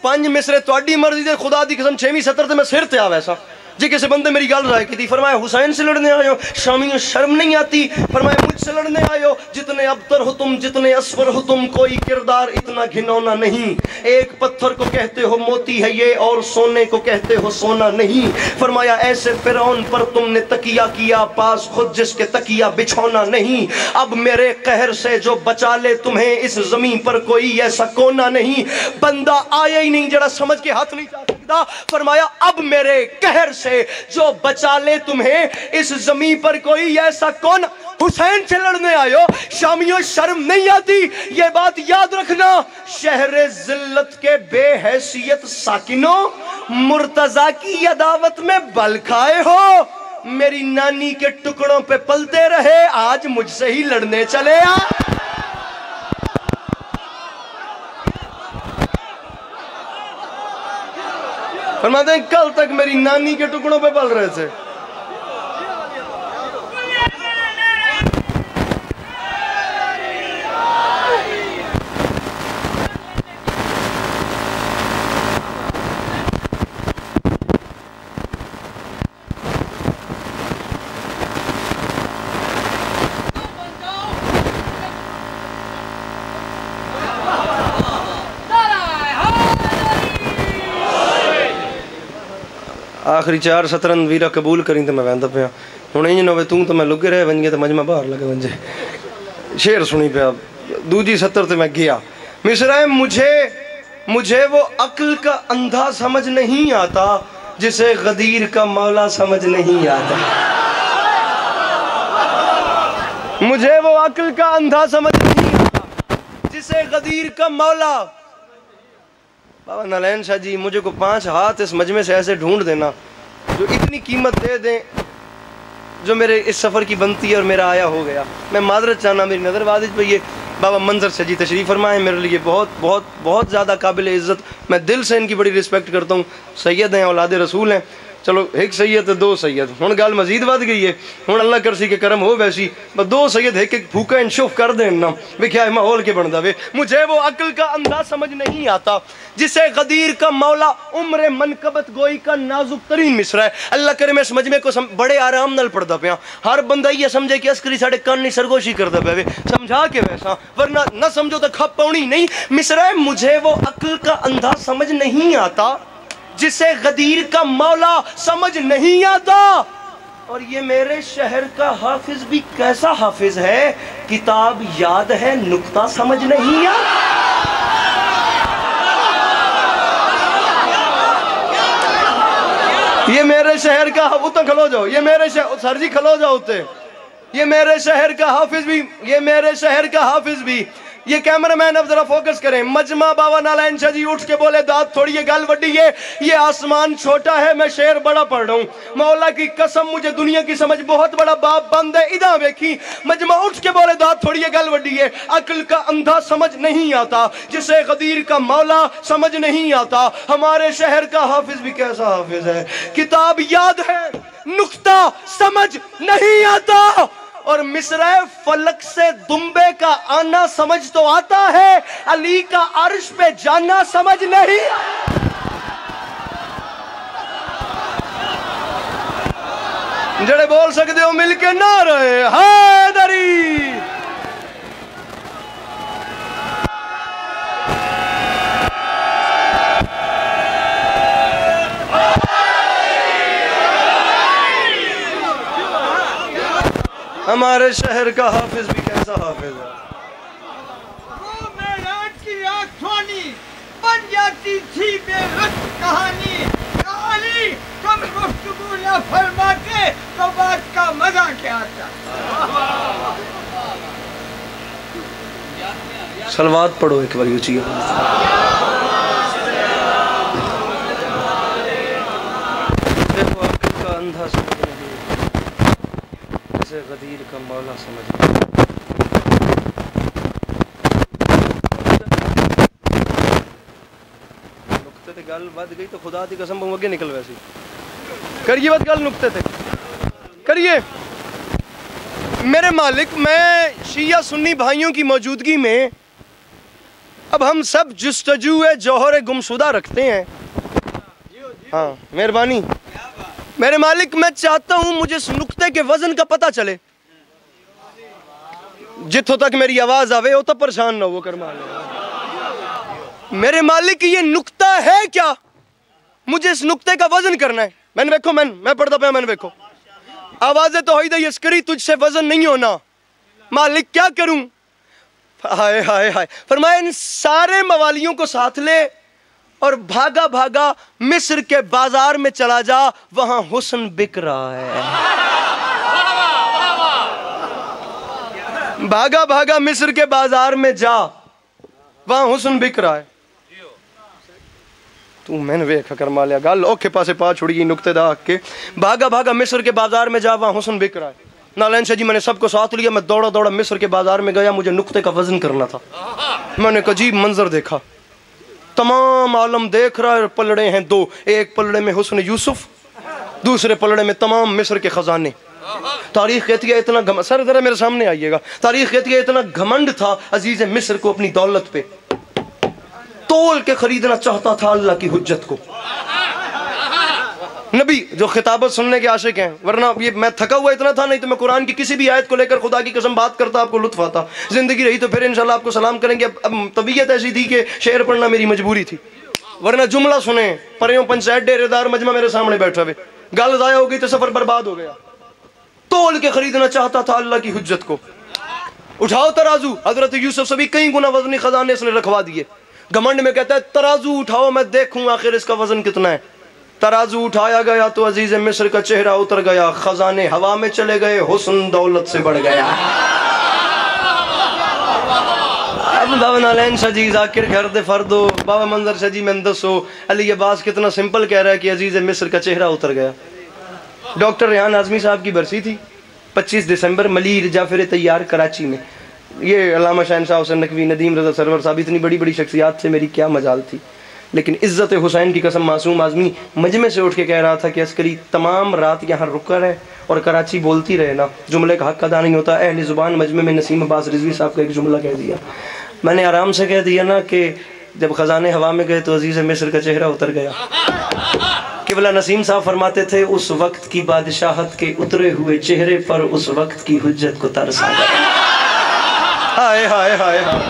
5 मिस्र तुहाडी मर्जी दे, खुदा दी कसम 6वीं सतर ते मैं सिर ते आ वैसा जी किसी बंदे मेरी गल राय की थी। फरमाया हुसैन से लड़ने आयो, शामियों शर्म नहीं आती? फरमाया मुझसे लड़ने आयो, जितने अबतर हो तुम, जितने असफर हो तुम, कोई किरदार इतना घिनौना नहीं। एक पत्थर को कहते हो मोती है ये, और सोने को कहते हो सोना नहीं। फरमाया ऐसे फिरौन पर तुमने तकिया किया, पास खुद जिसके तकिया बिछौना नहीं। अब मेरे कहर से जो बचा ले तुम्हें, इस जमीन पर कोई ऐसा कोना नहीं। बंदा आया ही नहीं जरा समझ के हाथ नहीं जा सकता। फरमाया अब मेरे कहर से जो बचा ले तुम्हें, इस जमीन पर कोई ऐसा कौन। हुसैन से लड़ने आयो, शामियों शर्म नहीं आती? ये बात याद रखना। शहरे जिल्लत के बेहैसियत साकिनों, मुर्तजा की अदावत में बल खाए हो। मेरी नानी के टुकड़ों पे पलते रहे, आज मुझसे ही लड़ने चले आ। फरमाते हैं कल तक मेरी नानी के टुकड़ों पे पल रहे थे। आखिरी 4 सतरन वीरा कबूल करी तो मैं वहदा पाया हूँ। इंज ना तू तो मैं लुगे रह बन गया तो मजमा बाहर लगे वंजे। शेर सुनी पाया, दूजी सतर तो मैं गया। मिसरा मुझे वो अक्ल का अंधा समझ नहीं आता, जिसे गदीर का मौला समझ नहीं आता। मुझे वो अक्ल का अंधा समझ नहीं आता, जिसे गदीर का मौला। बाबा नालैन शाह जी, मुझे को 5 हाथ इस मजमे से ऐसे ढूंढ देना जो इतनी कीमत दे दें जो मेरे इस सफ़र की बनती है और मेरा आया हो गया। मैं माजरत चाहना, मेरी नज़र वादिज पे ये बाबा मंजर से जी तशरीफ़ फरमाए, मेरे लिए बहुत बहुत बहुत ज़्यादा काबिल इज़्ज़त, मैं दिल से इनकी बड़ी रिस्पेक्ट करता हूँ। सैयद हैं, औलाद रसूल हैं। चलो एक सैयद तो दो सैयद, हुण गल मजीद वध गई है। हुण अल्लाह करसी के करम हो वैसी, बस दो सैयद एक एक फूका इंशुफ कर दें ना वे क्या माहौल के बनता वे। मुझे वो अक्ल का अंदाज समझ नहीं आता जिसे गदीर का मौला उम्र मनकबत गोई का नाजुक तरीन मिसरा है। अल्लाह करे मैं समझ में को बड़े आराम नाल पढ़दा पिया, हर बंदा ये समझे कि अस्करी साढ़े कान नहीं सरगोशी करदा पिया वे, समझा के वैसा, वरना न समझो तो खप पाउनी नहीं। मिसरा है मुझे वो अक्ल का अंदाज समझ नहीं आता जिसे गदीर का मौला समझ नहीं आता। और ये मेरे शहर का हाफिज भी कैसा हाफिज है, किताब याद है नुक्ता समझ नहीं आता। ये मेरे शहर का, उतना खलो जाओ, ये मेरे शहर, सर जी खलो जाओ उते, ये मेरे शहर का हाफिज भी, ये मेरे शहर का हाफिज भी। ये कैमरामैन अब जरा फोकस करें। मजमा बाबा नारायण शाह जी उठ के बोले दाद थोड़ी ये गल वड्डी है, ये आसमान छोटा है, मैं शेर बड़ा पढ़ रहा हूँ। मौला की कसम मुझे दुनिया की समझ बहुत बड़ा बाप बंद है, इधर देखी। मजमा उठ के बोले दाद थोड़ी ये गल वड्डी है, अक्ल का अंधा समझ नहीं आता जिसे गदीर का मौला समझ नहीं आता। हमारे शहर का हाफिज भी कैसा हाफिज है, किताब याद है नुक्ता समझ नहीं आता। और मिसरा फलक से दुम्बे का आना समझ तो आता है, अली का अर्श पे जाना समझ नहीं। जड़े बोल सकते हो मिलके ना रहे हैदरी। हमारे शहर का हाफिज भी कैसा हाफिज है। वो मेराज की आँखों बन जाती थी बेरस कहानी, अली तुम गुफ्तगू न फरमाते तो बात का मजा क्या आता। सलवात पढ़ो एक बार ऊंची। देखो अक्ल का अंधा समझ नहीं, जिसे गदीर का मौला समझ नहीं। नुक्ते ते गल वध गई तो खुदा दी कसम अगे निकल वैसी करिए बात गल नुक्ते ते करिए। मेरे मालिक, मैं शिया सुन्नी भाइयों की मौजूदगी में अब हम सब जुस्तजू जौहर गुमशुदा रखते हैं। हाँ मेहरबानी मेरे मालिक, मैं चाहता हूं मुझे इस नुक्ते के वजन का पता चले। जिथों तक मेरी आवाज आवे वो तो परेशान ना हो कर मेरे मालिक, ये नुक्ता है क्या? मुझे इस नुक्ते का वजन करना है। मैंने देखो मैं पढ़ता पाया, मैंने देखो आवाजें तो ही अस्करी तुझसे वजन नहीं होना। मालिक क्या करूं? हाय हाय हाय। फरमाया इन सारे मवालियों को साथ ले और भागा भागा मिस्र के बाजार में चला जा, वहां हुस्न बिक रहा है। भागा भागा मिस्र के बाजार में जा, वहां हुस्न बिक रहा है। तू मैंने वेख कर मालिया गल औखे पासे पा छुड़ी नुक्ते दा के। भागा भागा मिस्र के बाजार में जा, वहां हुस्न बिक रहा है। नारायण शाह जी मैंने सबको साथ लिया, मैं दौड़ा दौड़ा मिस्र के बाजार में गया, मुझे नुक्ते का वजन करना था। मैंने एक अजीब मंजर देखा, तमाम आलम देख रहा है, पलड़े हैं दो, एक पलड़े में हुस्न यूसुफ, दूसरे पलड़े में तमाम मिस्र के खजाने। तारीख कहती है इतना घमंड, सर जरा मेरे सामने आइएगा, तारीख कहती है इतना घमंड था अजीज मिस्र को अपनी दौलत पे, तोल के खरीदना चाहता था अल्लाह की हुज्जत को। नबी जो खिताबत सुनने के आशिक हैं, वरना ये मैं थका हुआ इतना था नहीं तो मैं कुरान की किसी भी आयत को लेकर खुदा की कसम बात करता, आपको लुत्फ आता। जिंदगी रही तो फिर इंशाल्लाह आपको सलाम करेंगे। अब तबीयत ऐसी थी कि शेर पढ़ना मेरी मजबूरी थी, वरना जुमला सुने परियों पंचायत डेरेदार मजमा मेरे सामने बैठा हुए, गल जाया हो गई तो सफर बर्बाद हो गया। तोल के खरीदना चाहता था अल्लाह की हुज्जत को। उठाओ तराजू, हजरत यूसुफ से भी कई गुना वजनी खजाने उसने रखवा दिए। घमंड में कहता है तराजू उठाओ, मैं देखूं आखिर इसका वजन कितना है। तराजू उठाया गया तो अजीज मिस्र का चेहरा उतर गया, खजाने हवा में चले गए, हुस्न दौलत से बढ़ गया। अब बाबा नारायण शाह जी जाकिर घर दे फर्दो, बाबा मंजर शाह जी मैं दसो, अली अब्बास कितना सिंपल कह रहा है कि अजीज मिस्र का चेहरा उतर गया। डॉक्टर रेहान आज़मी साहब की बरसी थी 25 दिसंबर, मलीर जाफिर तैयार कराची में। ये अल्लामा शहनशाह हुसैन नकवी, नदीम रज़ा सरवर साहब, इतनी बड़ी बड़ी शख्सियात से मेरी क्या मजाल थी। लेकिन इज़्ज़त हुसैन की कसम मासूम आज़मी मजमे से उठ के कह रहा था कि अस्करी तमाम रात यहाँ रुका रहे और कराची बोलती रहे ना, जुमले का हक अदा नहीं होता। अहले ज़ुबान मजमे में नसीम अब्बास रिजवी साहब का एक जुमला कह दिया, मैंने आराम से कह दिया ना कि जब ख़ज़ाने हवा में गए तो अजीज़ मिस्र का चेहरा उतर गया। किबला नसीम साहब फरमाते थे, उस वक्त की बादशाहत के उतरे हुए चेहरे पर उस वक्त की हुज्जत को तरस आ गया। हाय हाय हाय हाय,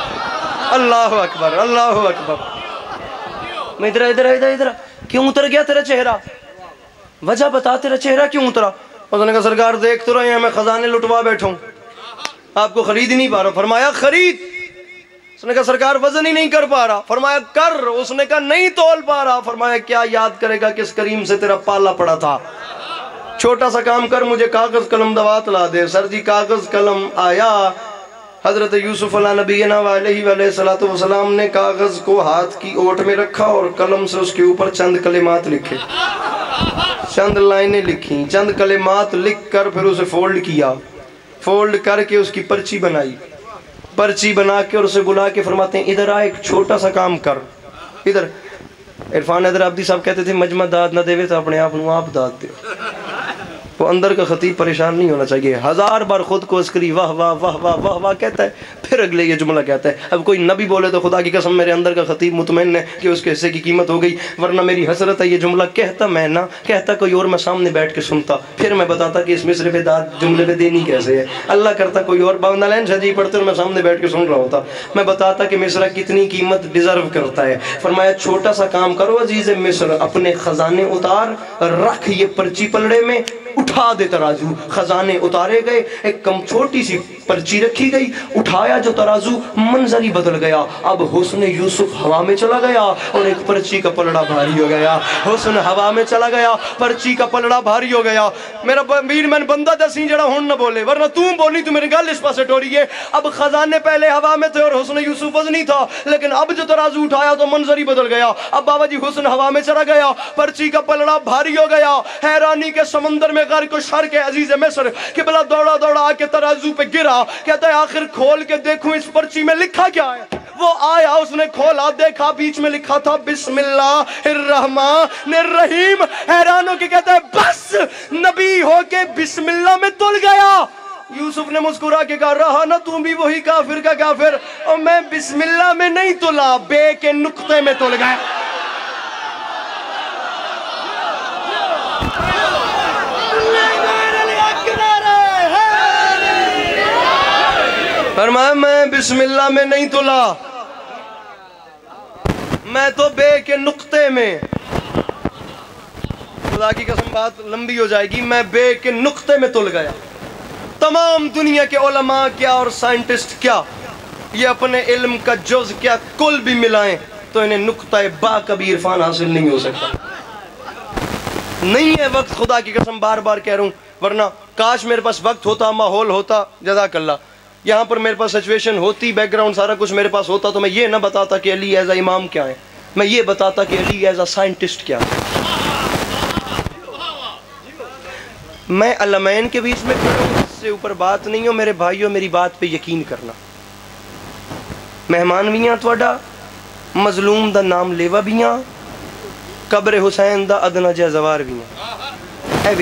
अल्लाह अकबर अल्लाह अकबर। मैं इधर इधर इधर इधर, क्यों उतर गया तेरा चेहरा? वजह बता, तेरा चेहरा क्यों उतरा? उसने कहा सरकार देख तो रहे हैं मैं खजाने लुटवा बैठा हूँ, आपको खरीद ही नहीं पा रहा। फरमाया खरीद। उसने कहा सरकार वजन ही नहीं कर पा रहा। फरमाया कर। उसने कहा नहीं तोल पा रहा। फरमाया क्या याद करेगा किस करीम से तेरा पाला पड़ा था, छोटा सा काम कर, मुझे कागज कलम दवात ला दे। सर जी कागज कलम आया। हजरत यूसुफ अला नबीना अलैहिस्सलातु वस्सलाम ने कागज को हाथ की ओट में रखा और कलम से उसके ऊपर चंद कलिमात लिखे, चंद लाइनें लिखी, चंद कलिमात लिख कर फिर उसे फोल्ड किया, फोल्ड करके उसकी पर्ची बनाई, पर्ची बना के और उसे बुला के फरमाते हैं इधर आ, एक छोटा सा काम कर इधर। इरफान हैदर अब्दी साहब कहते थे मजमा दाद ना देवे तो अपने आप को आप दाद दे। वो अंदर का खतीब परेशान नहीं होना चाहिए। 1000 बार खुद को अस्करी वाह वाह वाह वाह वाह वाह कहता है, फिर अगले ये जुमला कहता है। अब कोई नबी बोले तो खुदा की कसम मेरे अंदर का खतीब मुतमईन है कि उसके हिस्से की कीमत हो गई, वरना मेरी हसरत है ये जुमला कहता मैं ना, कहता कोई और, मैं सामने बैठ के सुनता, फिर मैं बताता कि इस मिसरे पे दाद जुमले पे देनी कैसे है। अल्लाह करता कोई और बावनालैन शाजी पढ़ते और मैं सामने बैठ के सुन रहा होता, मैं बताता कि मिसरा कितनी कीमत डिजर्व करता है। फरमाया छोटा सा काम करो अजीज़ मिस्र, अपने खजाने उतार रख, ये पर्ची पलड़े में उठा दे तराजू। खजाने उतारे गए, एक कम छोटी सी पर्ची रखी गई, उठाया जो तराजू मंजर ही बदल गया। अब हुस्न यूसुफ हवा में चला गया और एक पर्ची का पलड़ा भारी हो गया। हुस्न हवा में चला गया, पर्ची का पलड़ा भारी हो गया। मेरा वीर मैंने बंदा दसी जड़ा हुन न बोले, वरना तू बोली तू मेरी गल इस पासे टोरी है। अब खजाने पहले हवा में थे और हुस्न यूसुफ वजनी था, लेकिन अब जो तराजू उठाया तो मंजर ही बदल गया। अब बाबा जी हुस्न हवा में चला गया, पर्ची का पलड़ा भारी हो गया। हैरानी के समंदर में गर को शर के अजीज मिस्र किबला दौड़ा दौड़ा आके तराजू पे गिरा, कहता है आखिर खोल के देखूं इस पर्ची में लिखा क्या है। वो आया, उसने खोला, देखा बीच में लिखा था बिस्मिल्लाहिर्रहमानिर्रहीम। हैरान होके कहता है बस नबी होके बिस्मिल्लाह में तुल गया। यूसुफ ने मुस्कुरा के कहा रहा ना तू भी वही काफिर का काफिर, और मैं बिस्मिल्लाह में नहीं तुला, बे के नुक्ते में तुल गया। फरमाया मैं बिस्मिल्लाह में नहीं तुला, मैं तो बे के नुक्ते में। खुदा की कसम बात लंबी हो जाएगी, मैं बे के नुक्ते में तुल गया। तमाम दुनिया के उलमा क्या और साइंटिस्ट क्या, ये अपने इल्म का जुज़ क्या कुल भी मिलाएं तो इन्हें नुक्ता बा कभी इरफान हासिल नहीं हो सकता। नहीं है वक्त, खुदा की कसम बार बार कह रहा हूं, वरना काश मेरे पास वक्त होता, माहौल होता, जज़ाकल्लाह, यहाँ पर मेरे पास सिचुएशन होती, बैकग्राउंड सारा कुछ मेरे पास होता, तो मैं ये ना बताता कि अली एज अ इमाम क्या है, मैं ये बताता कि अली एज अ साइंटिस्ट क्या है। मैं अलमैन के बीच में खड़ा हूँ, इससे ऊपर बात नहीं हो। मेरे भाइयों मेरी बात पे यकीन करना, मेहमान भी थोड़ा, मजलूम दा नाम लेवा भी, कब्र हुसैन दा अदना जज़वार भी है।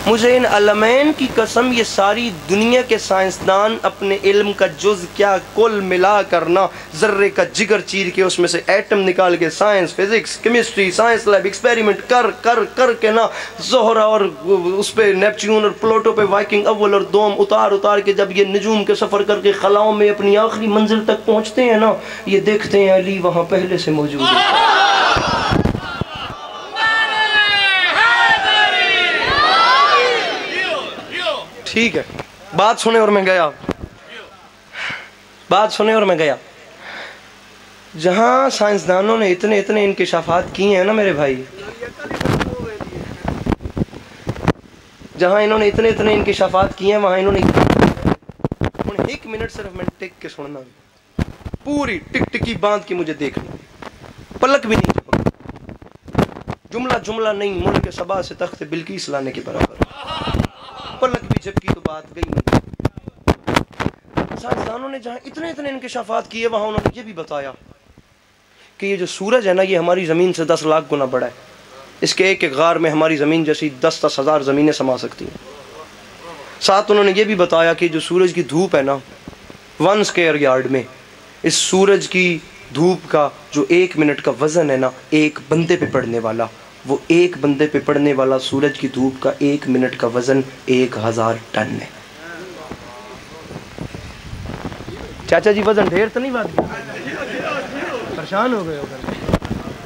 मुझे इन अलमैन की कसम, ये सारी दुनिया के साइंसदान अपने इल्म का जुज़ क्या कुल मिला करना, ज़र्रे का जिगर चीर के उसमें से एटम निकाल के science, physics, chemistry, science lab experiment कर कर कर के ना ज़ोहरा और उस पर नेपच्यून और प्लूटो पे वाइकिंग अव्वल और दोम उतार उतार के जब ये निजूम के सफ़र करके खलाओं में अपनी आखिरी मंजिल तक पहुँचते हैं ना, ये देखते हैं अली वहाँ पहले से मौजूद है। ठीक है, बात सुने और मैं गया, बात सुने और मैं गया। जहां साइंसदानों ने इतने इतने इंकिशाफात किए हैं ना मेरे भाई, जहां इन्होंने इतने इतने इंकिशाफात किए हैं, वहां इन्होंने 1 मिनट सिर्फ मैं टिक के सुनना, पूरी टिक टिकी बांध के मुझे देखना, पलक भी नहीं, जुमला जुमला नहीं, मुल्क सबा से तख्त बिल्किस लाने के बराबर। पलक भी झपकी तो बात गई नहीं। साइंसदानों ने जहाँ इतने इतने इंकशाफात किए वहाँ उन्होंने ये भी बताया कि ये जो सूरज है ना, ये हमारी ज़मीन से 10 लाख गुना बड़ा है। इसके एक एक गार में हमारी ज़मीन जैसी 10-10 हज़ार ज़मीनें समा सकती हैं। साथ उन्होंने ये भी बताया कि जो सूरज की धूप है ना, 1 स्क्वायर यार्ड में इस सूरज की धूप का जो 1 मिनट का वज़न है ना, एक बंदे पे पड़ने वाला, वो एक बंदे पे पड़ने वाला सूरज की धूप का 1 मिनट का वज़न 1000 टन है। चाचा जी वज़न ढेर तो नहीं बात, परेशान हो गए हो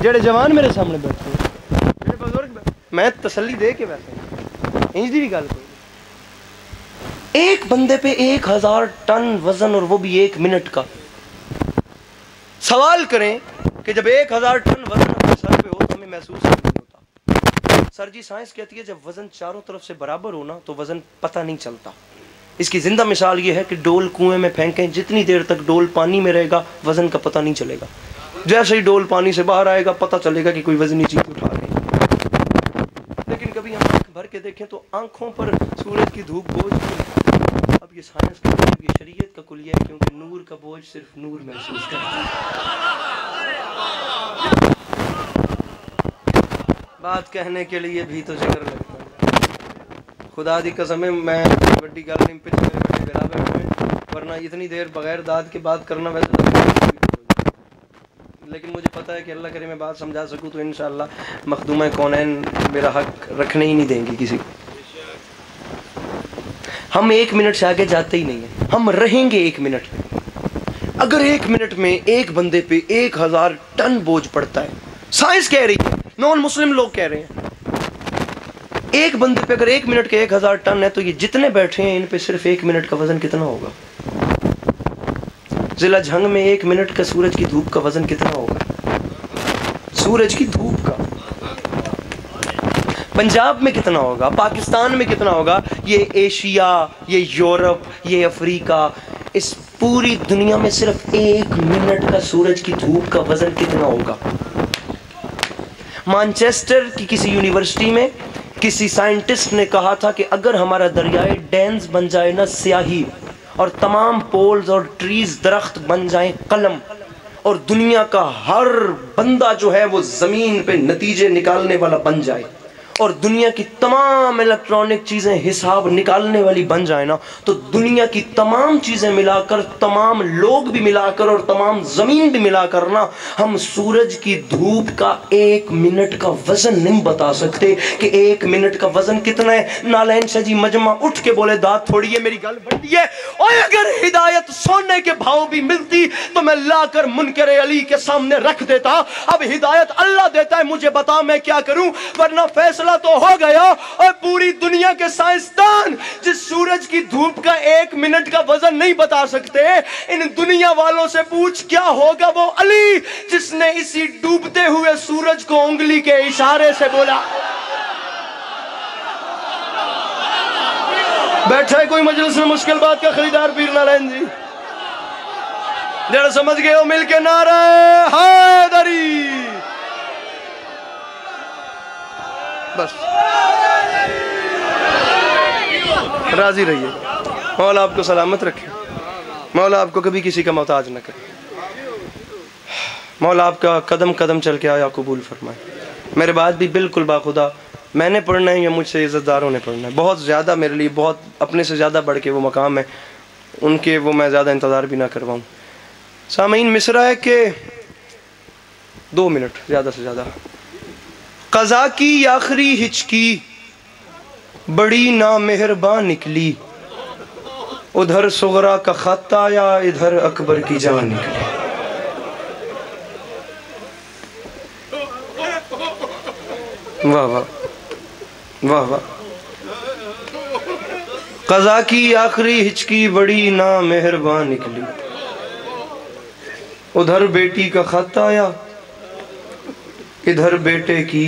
जेड़े जवान मेरे सामने बैठे, जेड़े बुजुर्ग, मैं तसल्ली दे के बैठे इंज दी गल। एक बंदे पे 1000 टन वजन और वो भी 1 मिनट का। सवाल करें कि जब 1000 टन वजन अपने सर पे हो तो हमें महसूस नहीं होता। सर जी साइंस कहती है जब वजन चारों तरफ से बराबर हो ना तो वजन पता नहीं चलता। इसकी जिंदा मिसाल ये है कि डोल कुएं में फेंकें, जितनी देर तक डोल पानी में रहेगा वजन का पता नहीं चलेगा। जैसे ही डोल पानी से बाहर आएगा पता चलेगा कि कोई वजनी चीज उठा रहे हैं। लेकिन कभी हम आंख भर के देखें तो आंखों पर सूरज की धूप बोझ नहीं। अब ये साइंस का, ये शरीयत का कुलिया है, क्योंकि नूर का बोझ सिर्फ नूर महसूस करता है। बात कहने के लिए भी तो जिक्र लगता है। खुदा दी कसम है, मैं बड़ी गल नहीं पिछ मेरे बड़े बिला बैठे, वरना इतनी देर बगैर दाद की बात करना वैसे तो, लेकिन मुझे पता है कि अल्लाह करे मैं बात समझा सकूँ तो इंशाअल्लाह मखदूमा कौनैन मेरा हक रखने ही नहीं देंगे किसी को। हम 1 मिनट से आगे जाते ही नहीं है, हम रहेंगे 1 मिनट में। अगर 1 मिनट में एक बंदे पे 1000 टन बोझ पड़ता है, साइंस कह रही है, नॉन मुस्लिम लोग कह रहे हैं, एक बंदे पे अगर 1 मिनट के 1000 टन है तो ये जितने बैठे हैं इन पे सिर्फ 1 मिनट का वजन कितना होगा? जिला झंग में 1 मिनट का सूरज की धूप का वजन कितना होगा? सूरज की धूप का। पंजाब में कितना होगा? पाकिस्तान में कितना होगा? ये एशिया, ये यूरोप, ये अफ्रीका, इस पूरी दुनिया में सिर्फ 1 मिनट का सूरज की धूप का वजन कितना होगा? मैनचेस्टर की किसी यूनिवर्सिटी में किसी साइंटिस्ट ने कहा था कि अगर हमारा दरियाए डेंस बन जाए ना स्याही, और तमाम पोल्स और ट्रीज दरख्त बन जाएं कलम, और दुनिया का हर बंदा जो है वो जमीन पे नतीजे निकालने वाला बन जाए, और दुनिया की तमाम इलेक्ट्रॉनिक चीजें हिसाब निकालने वाली बन जाए ना, तो दुनिया की तमाम चीजें मिलाकर, तमाम लोग भी मिलाकर और तमाम जमीन भी मिलाकर ना, हम सूरज की धूप का 1 मिनट का वजन नहीं बता सकते कि 1 मिनट का वजन कितना है। नालैन शाह जी मजमा उठ के बोले दांत थोड़ी है, मेरी गल बढ़ी है, और अगर हिदायत सोने के भाव भी मिलती तो मैं लाकर मुनकर अली के सामने रख देता। अब हिदायत अल्लाह देता है, मुझे बता मैं क्या करूं, वरना फैसला तो हो गया। और पूरी दुनिया के साइंसदान जिस सूरज की धूप का 1 मिनट का वजन नहीं बता सकते, इन दुनिया वालों से पूछ क्या होगा वो अली जिसने इसी डूबते हुए सूरज को उंगली के इशारे से बोला। बैठा है कोई मजलिस में मुश्किल बात का खरीदार पीर नारायण जी, जरा समझ गए हो, मिलके नारा हैदरी। बस राजी रहिए, मौला आपको सलामत रखे, मौला आपको कभी किसी का मोहताज न करे, मौला आपका कदम कदम चल के आया कबूल फरमाए। मेरे बाद भी बिल्कुल बाखुदा मैंने पढ़ना है या मुझसे इज़्ज़तदारों ने पढ़ना है, बहुत ज़्यादा मेरे लिए, बहुत अपने से ज़्यादा बढ़ के वो मकाम है उनके, वो मैं ज़्यादा इंतज़ार भी ना करवाऊँ। सामीन मिसरा है कि 2 मिनट ज़्यादा से ज़्यादा। क़ज़ा की आखिरी हिचकी बड़ी नामेहरबान निकली, उधर सुगरा का खत आया, इधर अकबर की जान निकली। वाह वाह वाह वाह। क़ज़ा की आखिरी हिचकी बड़ी नामेहरबान निकली, उधर बेटी का खत आया, इधर बेटे की,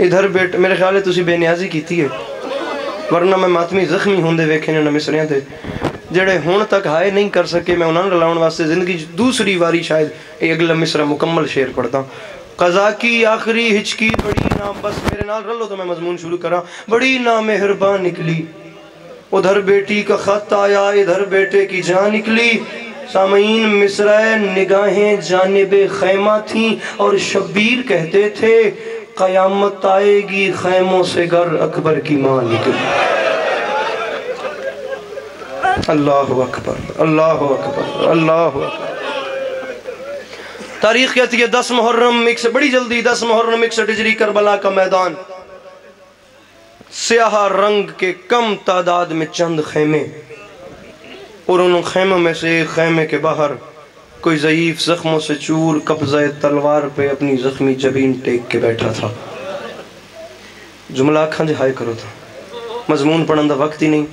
इधर बेटे। मेरे ख्याल है तुसी बेनियाजी की है, वरना मैं मातमी जख्मी होंदे वेखे ने मिसरियां ते जेड़े हुण तक हाए नहीं कर सके। मैं उन्होंने रलाउण वास्ते जिंदगी दूसरी बारी शायद ये अगला मिसरा मुकम्मल शेर पढ़ता। कज़ा की आखिरी हिचकी बड़ी ना, बस मेरे नाल रलो तो मैं मजमून शुरू करा। बड़ी ना मेहरबान निकली, उधर बेटी का खत आया, इधर बेटे की जान निकली। सामईन मिसराए निगाहें जानिबे खैमा थी और शब्बीर कहते थे कयामत आएगी खैमों से घर अकबर की माँ निकली। अल्लाह अकबर, अल्लाह अकबर, अल्लाह अकबर। तारीख कहती है 10 मुहर्रम, बड़ी जल्दी 10 मुहर्रम 61 हिजरी, करबला का मैदान। स्याह रंग के कम तादाद में चंद खेमे, और उन खेमों में से एक खेमे के बाहर कोई ज़ईफ जख्मों से चूर कब्ज़े तलवार पे अपनी जख्मी जबीन टेक के बैठा था। जुमला अखा हाय करो था, मजमून पढ़ने का वक्त ही नहीं।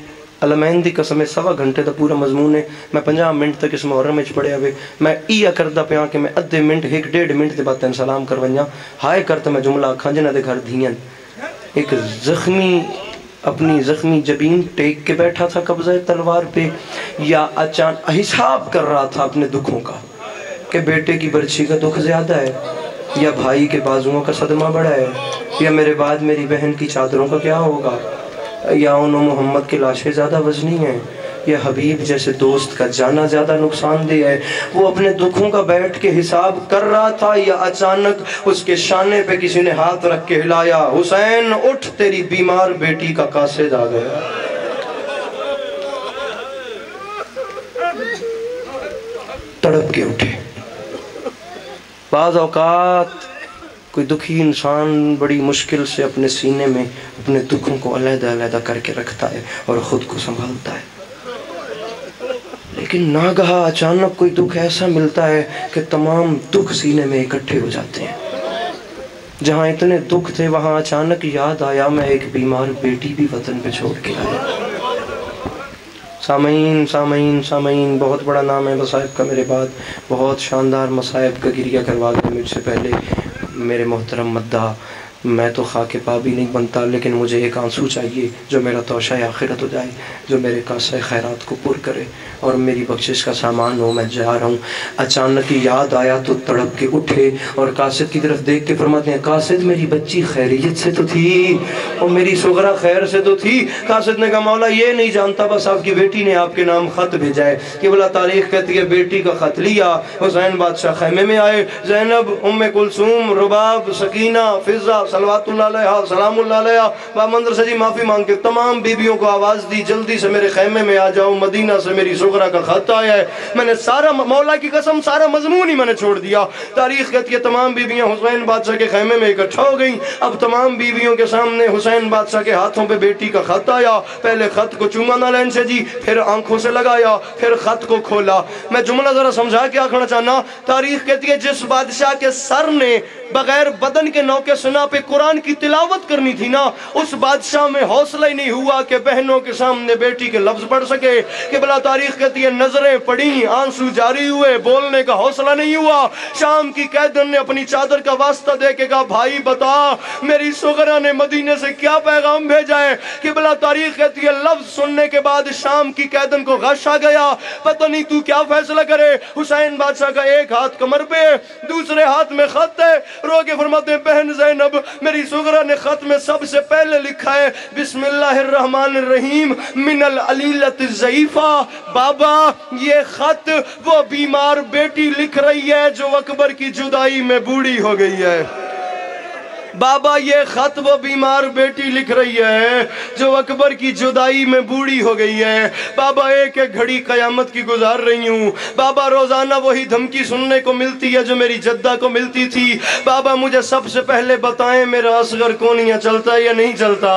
अलमैन दी कसम 1.25 घंटे का पूरा मजमून है। मैं 50 मिनट तक इस मुहर्रम में पढ़िया वे। मैं इया करता पाया कि मैं अद्धे मिनट 1-1.5 मिनट के बाद तेन सलाम करवाइया। हाय करता मैं जुमला अखा जिन्हों के घर धीयन एक जख्मी अपनी जख्मी जबीन टेक के बैठा था कब्ज़े तलवार पे, या अचानक हिसाब कर रहा था अपने दुखों का कि बेटे की बर्छी का दुख ज़्यादा है, या भाई के बाजुओं का सदमा बड़ा है, या मेरे बाद मेरी बहन की चादरों का क्या होगा, या उन मोहम्मद की लाशें ज़्यादा वजनी हैं, या हबीब जैसे दोस्त का जाना ज़्यादा नुकसानदेह है। वो अपने दुखों का बैठ के हिसाब कर रहा था, या अचानक उसके शाने पे किसी ने हाथ रख के हिलाया, हुसैन उठ तेरी बीमार बेटी का कासिद आ गया। तड़प के उठे। बाज़ औकात कोई दुखी इंसान बड़ी मुश्किल से अपने सीने में अपने दुखों को अलग-अलग करके रखता है और ख़ुद को संभालता है, लेकिन नागहा अचानक कोई दुख ऐसा मिलता है कि तमाम दुख सीने में इकट्ठे हो जाते हैं। जहाँ इतने दुख थे वहाँ अचानक याद आया मैं एक बीमार बेटी भी वतन पे छोड़ के आया। सामईन सामईन सामईन बहुत बड़ा नाम है मसाइब का। मेरे बाद बहुत शानदार मसाइब का गिरिया करवा के मुझसे पहले मेरे मोहतरम मद्दा, मैं तो खाके पा भी नहीं बनता, लेकिन मुझे एक आंसू चाहिए जो मेरा तोशा आखिरत हो जाए, जो मेरे कासा खैरात को पुर करे और मेरी बख्शिश का सामान हो। मैं जा रहा हूँ। अचानक ही याद आया तो तड़प के उठे और कासिद की तरफ देख के फरमाते हैं, कासिद मेरी बच्ची खैरियत से तो थी और मेरी सुगरा खैर से तो थी। कासिद ने कहा मौला ये नहीं जानता, बस आपकी बेटी ने आपके नाम ख़त भेजा है। कि बोला तारीख कहती है बेटी का ख़त लिया, हुसैन बादशाह खैमे में आए। जैनब, उम्मे कुलसूम, रुबाब, सकीना, फिज़ा सलवातुल्लाह अलैहा सलामुल्लाह अलैहा मंदिर से जी माफ़ी मांग के तमाम बीबियों को आवाज़ दी जल्दी से मेरे खैमे में आ जाओ, मदीना से मेरी सुगरा का खत आया है। मैंने सारा मौला की कसम सारा मजमून ही मैंने छोड़ दिया। तारीख कहती है तमाम बीबियाँ हुसैन बादशाह के खैमे में इकट्ठा हो गई। अब तमाम बीबियों के सामने हुसैन बादशाह के हाथों पे बेटी का खत आया। पहले खत को चूमा नालैन से जी, फिर आंखों से लगाया, फिर खत को खोला। मैं जुमला जरा समझा के आखना चाहना। तारीख कहती है जिस बादशाह के सर ने बगैर बदन के नौके सुना पे कुरान की तिलावत करनी थी ना, उस बादशाह में हौसला ही नहीं हुआ कि बहनों के सामने बेटी के लफ्ज पढ़ सके। कि भला तारीख कहती है नजरें पड़ी, आंसू जारी हुए, बोलने का हौसला नहीं हुआ। शाम की कैदन ने अपनी चादर का वास्ता दे के कहा भाई बता मेरी सुगरा ने मदीने से क्या पैगाम भेजा है। कि भला तारीख कहती है लफ्ज सुनने के बाद शाम की कैदन को गश आ गया, पता नहीं तू क्या फैसला करे। हुसैन बादशाह का एक हाथ कमर पे, दूसरे हाथ में खत है। रो के फरमाते हैं बहन ज़ैनब मेरी सुगरा ने खत में सबसे पहले लिखा है बिस्मिल्लाहिर्रहमानिर्रहीम मिनल अलीलत ज़ईफा। बाबा ये खत वो बीमार बेटी लिख रही है जो अकबर की जुदाई में बूढ़ी हो गई है। बाबा ये खत वो बीमार बेटी लिख रही है जो अकबर की जुदाई में बूढ़ी हो गई है। बाबा एक एक घड़ी कयामत की गुजार रही हूँ। बाबा रोजाना वही धमकी सुनने को मिलती है जो मेरी जद्दा को मिलती थी। बाबा मुझे सबसे पहले बताएं मेरा असगर कोनिया चलता है या नहीं चलता।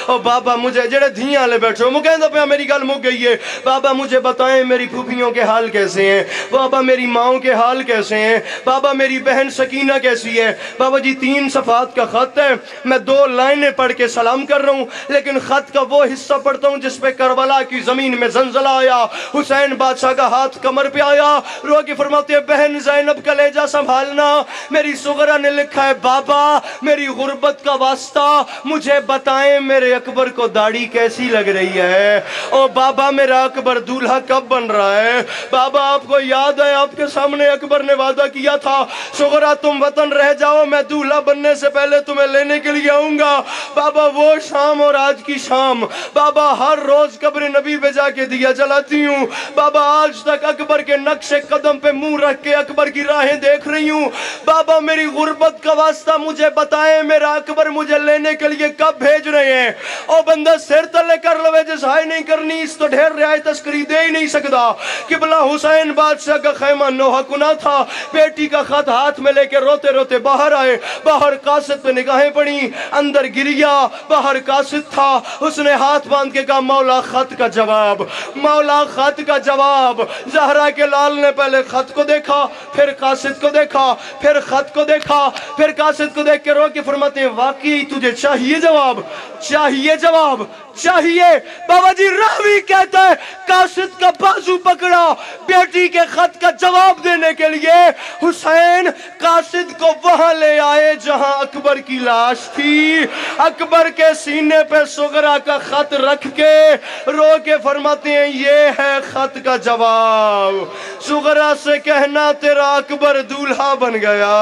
और बाबा मुझे जेड़े धियां ले बैठो मुझे कहता पे मेरी गल मुक गई है। बाबा मुझे बताएं मेरी फूफियों के हाल कैसे हैं। बाबा मेरी माओ के हाल कैसे हैं। बाबा मेरी बहन सकीना कैसी है। बाबा जी 3 सफ़ात का ख़त है, मैं 2 लाइनें पढ़ के सलाम कर रहा हूँ, लेकिन ख़त का वो हिस्सा पढ़ता हूँ जिस पे करबला की ज़मीन में ज़लज़ला आया, हुसैन बादशाह का हाथ कमर पे आया, रो के फरमाते हैं बहन ज़ैनब कलेजा संभालना। मेरी सुगरा ने लिखा है बाबा मेरी गुर्बत का वास्ता मुझे बताएं मेरे अकबर को दाढ़ी कैसी लग रही है। ओ बाबा मेरा अकबर दूल्हा कब बन रहा है। बाबा आपको याद है आपके सामने अकबर ने वादा किया था सुगरा तुम वतन रह जाओ, मैं दूल्हा बनने से पहले तुम्हें लेने के लिए आऊंगा। बाबा वो शाम और आज की शाम बाबा हर रोज कब्र नबी पे जाके दिया जलाती हूँ। बाबा आज तक अकबर के नक्शे कदम पे मुंह रख के अकबर की राहें देख रही हूँ। बाबा मेरी गुर्बत का वास्ता मुझे बताएं मेरा अकबर मुझे लेने के लिए कब भेज रहे हैं। ओ बंदा सिर तले कर लवे जसाई नहीं करनी, इस तो ढेर रियायत तस्करी दे ही नहीं सकता। किबला हुसैन बादशाह का खैमा नोहा कुना था, बेटी का खत हाथ में लेके रोते रोते बाहर आए। बाहर कासिद पे निगाहें पड़ी, अंदर गिरिया, बाहर कासिद था। उसने हाथ बांध के कहा मौला खत का जवाब, मौला खत का जवाब। जहरा के लाल ने पहले खत को देखा, फिर कासिद को देखा, फिर खत को देखा, फिर कासिद को देख के रो के फरमाते हैं वाकई तुझे चाहिए जवाब, चाहिए जवाब, चाहिए। बाबा जी रावी कहता है कासिद का बाजू पकड़ा बेटी के खत का जवाब देने के लिए। हुसैन कासिद को वहां ले आए जहां अकबर की लाश थी। अकबर के सीने पे सुगरा का खत रख के रो के फरमाते हैं ये है खत का जवाब। सुगरा से कहना तेरा अकबर दूल्हा बन गया।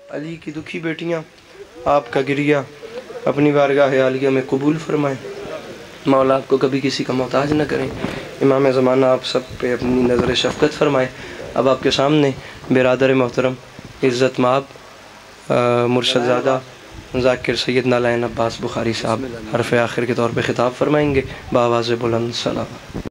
अली की दुखी बेटियां आपका गिरिया अपनी बारगाह आलिया में कबूल फरमाएं। मौला आपको कभी किसी का मोहताज न करें। इमाम ज़माना आप सब पे अपनी नज़र शफ़क़त फरमाएं। अब आपके सामने बिरादर मोहतरम इज़्ज़त माब मुर्शदज़ादा ज़ाकिर सैयद नालायन अब्बास बुखारी साहब हरफ़ आखिर के तौर पे ख़िताब फरमाएंगे। बावाज़ बुलंद सलाम।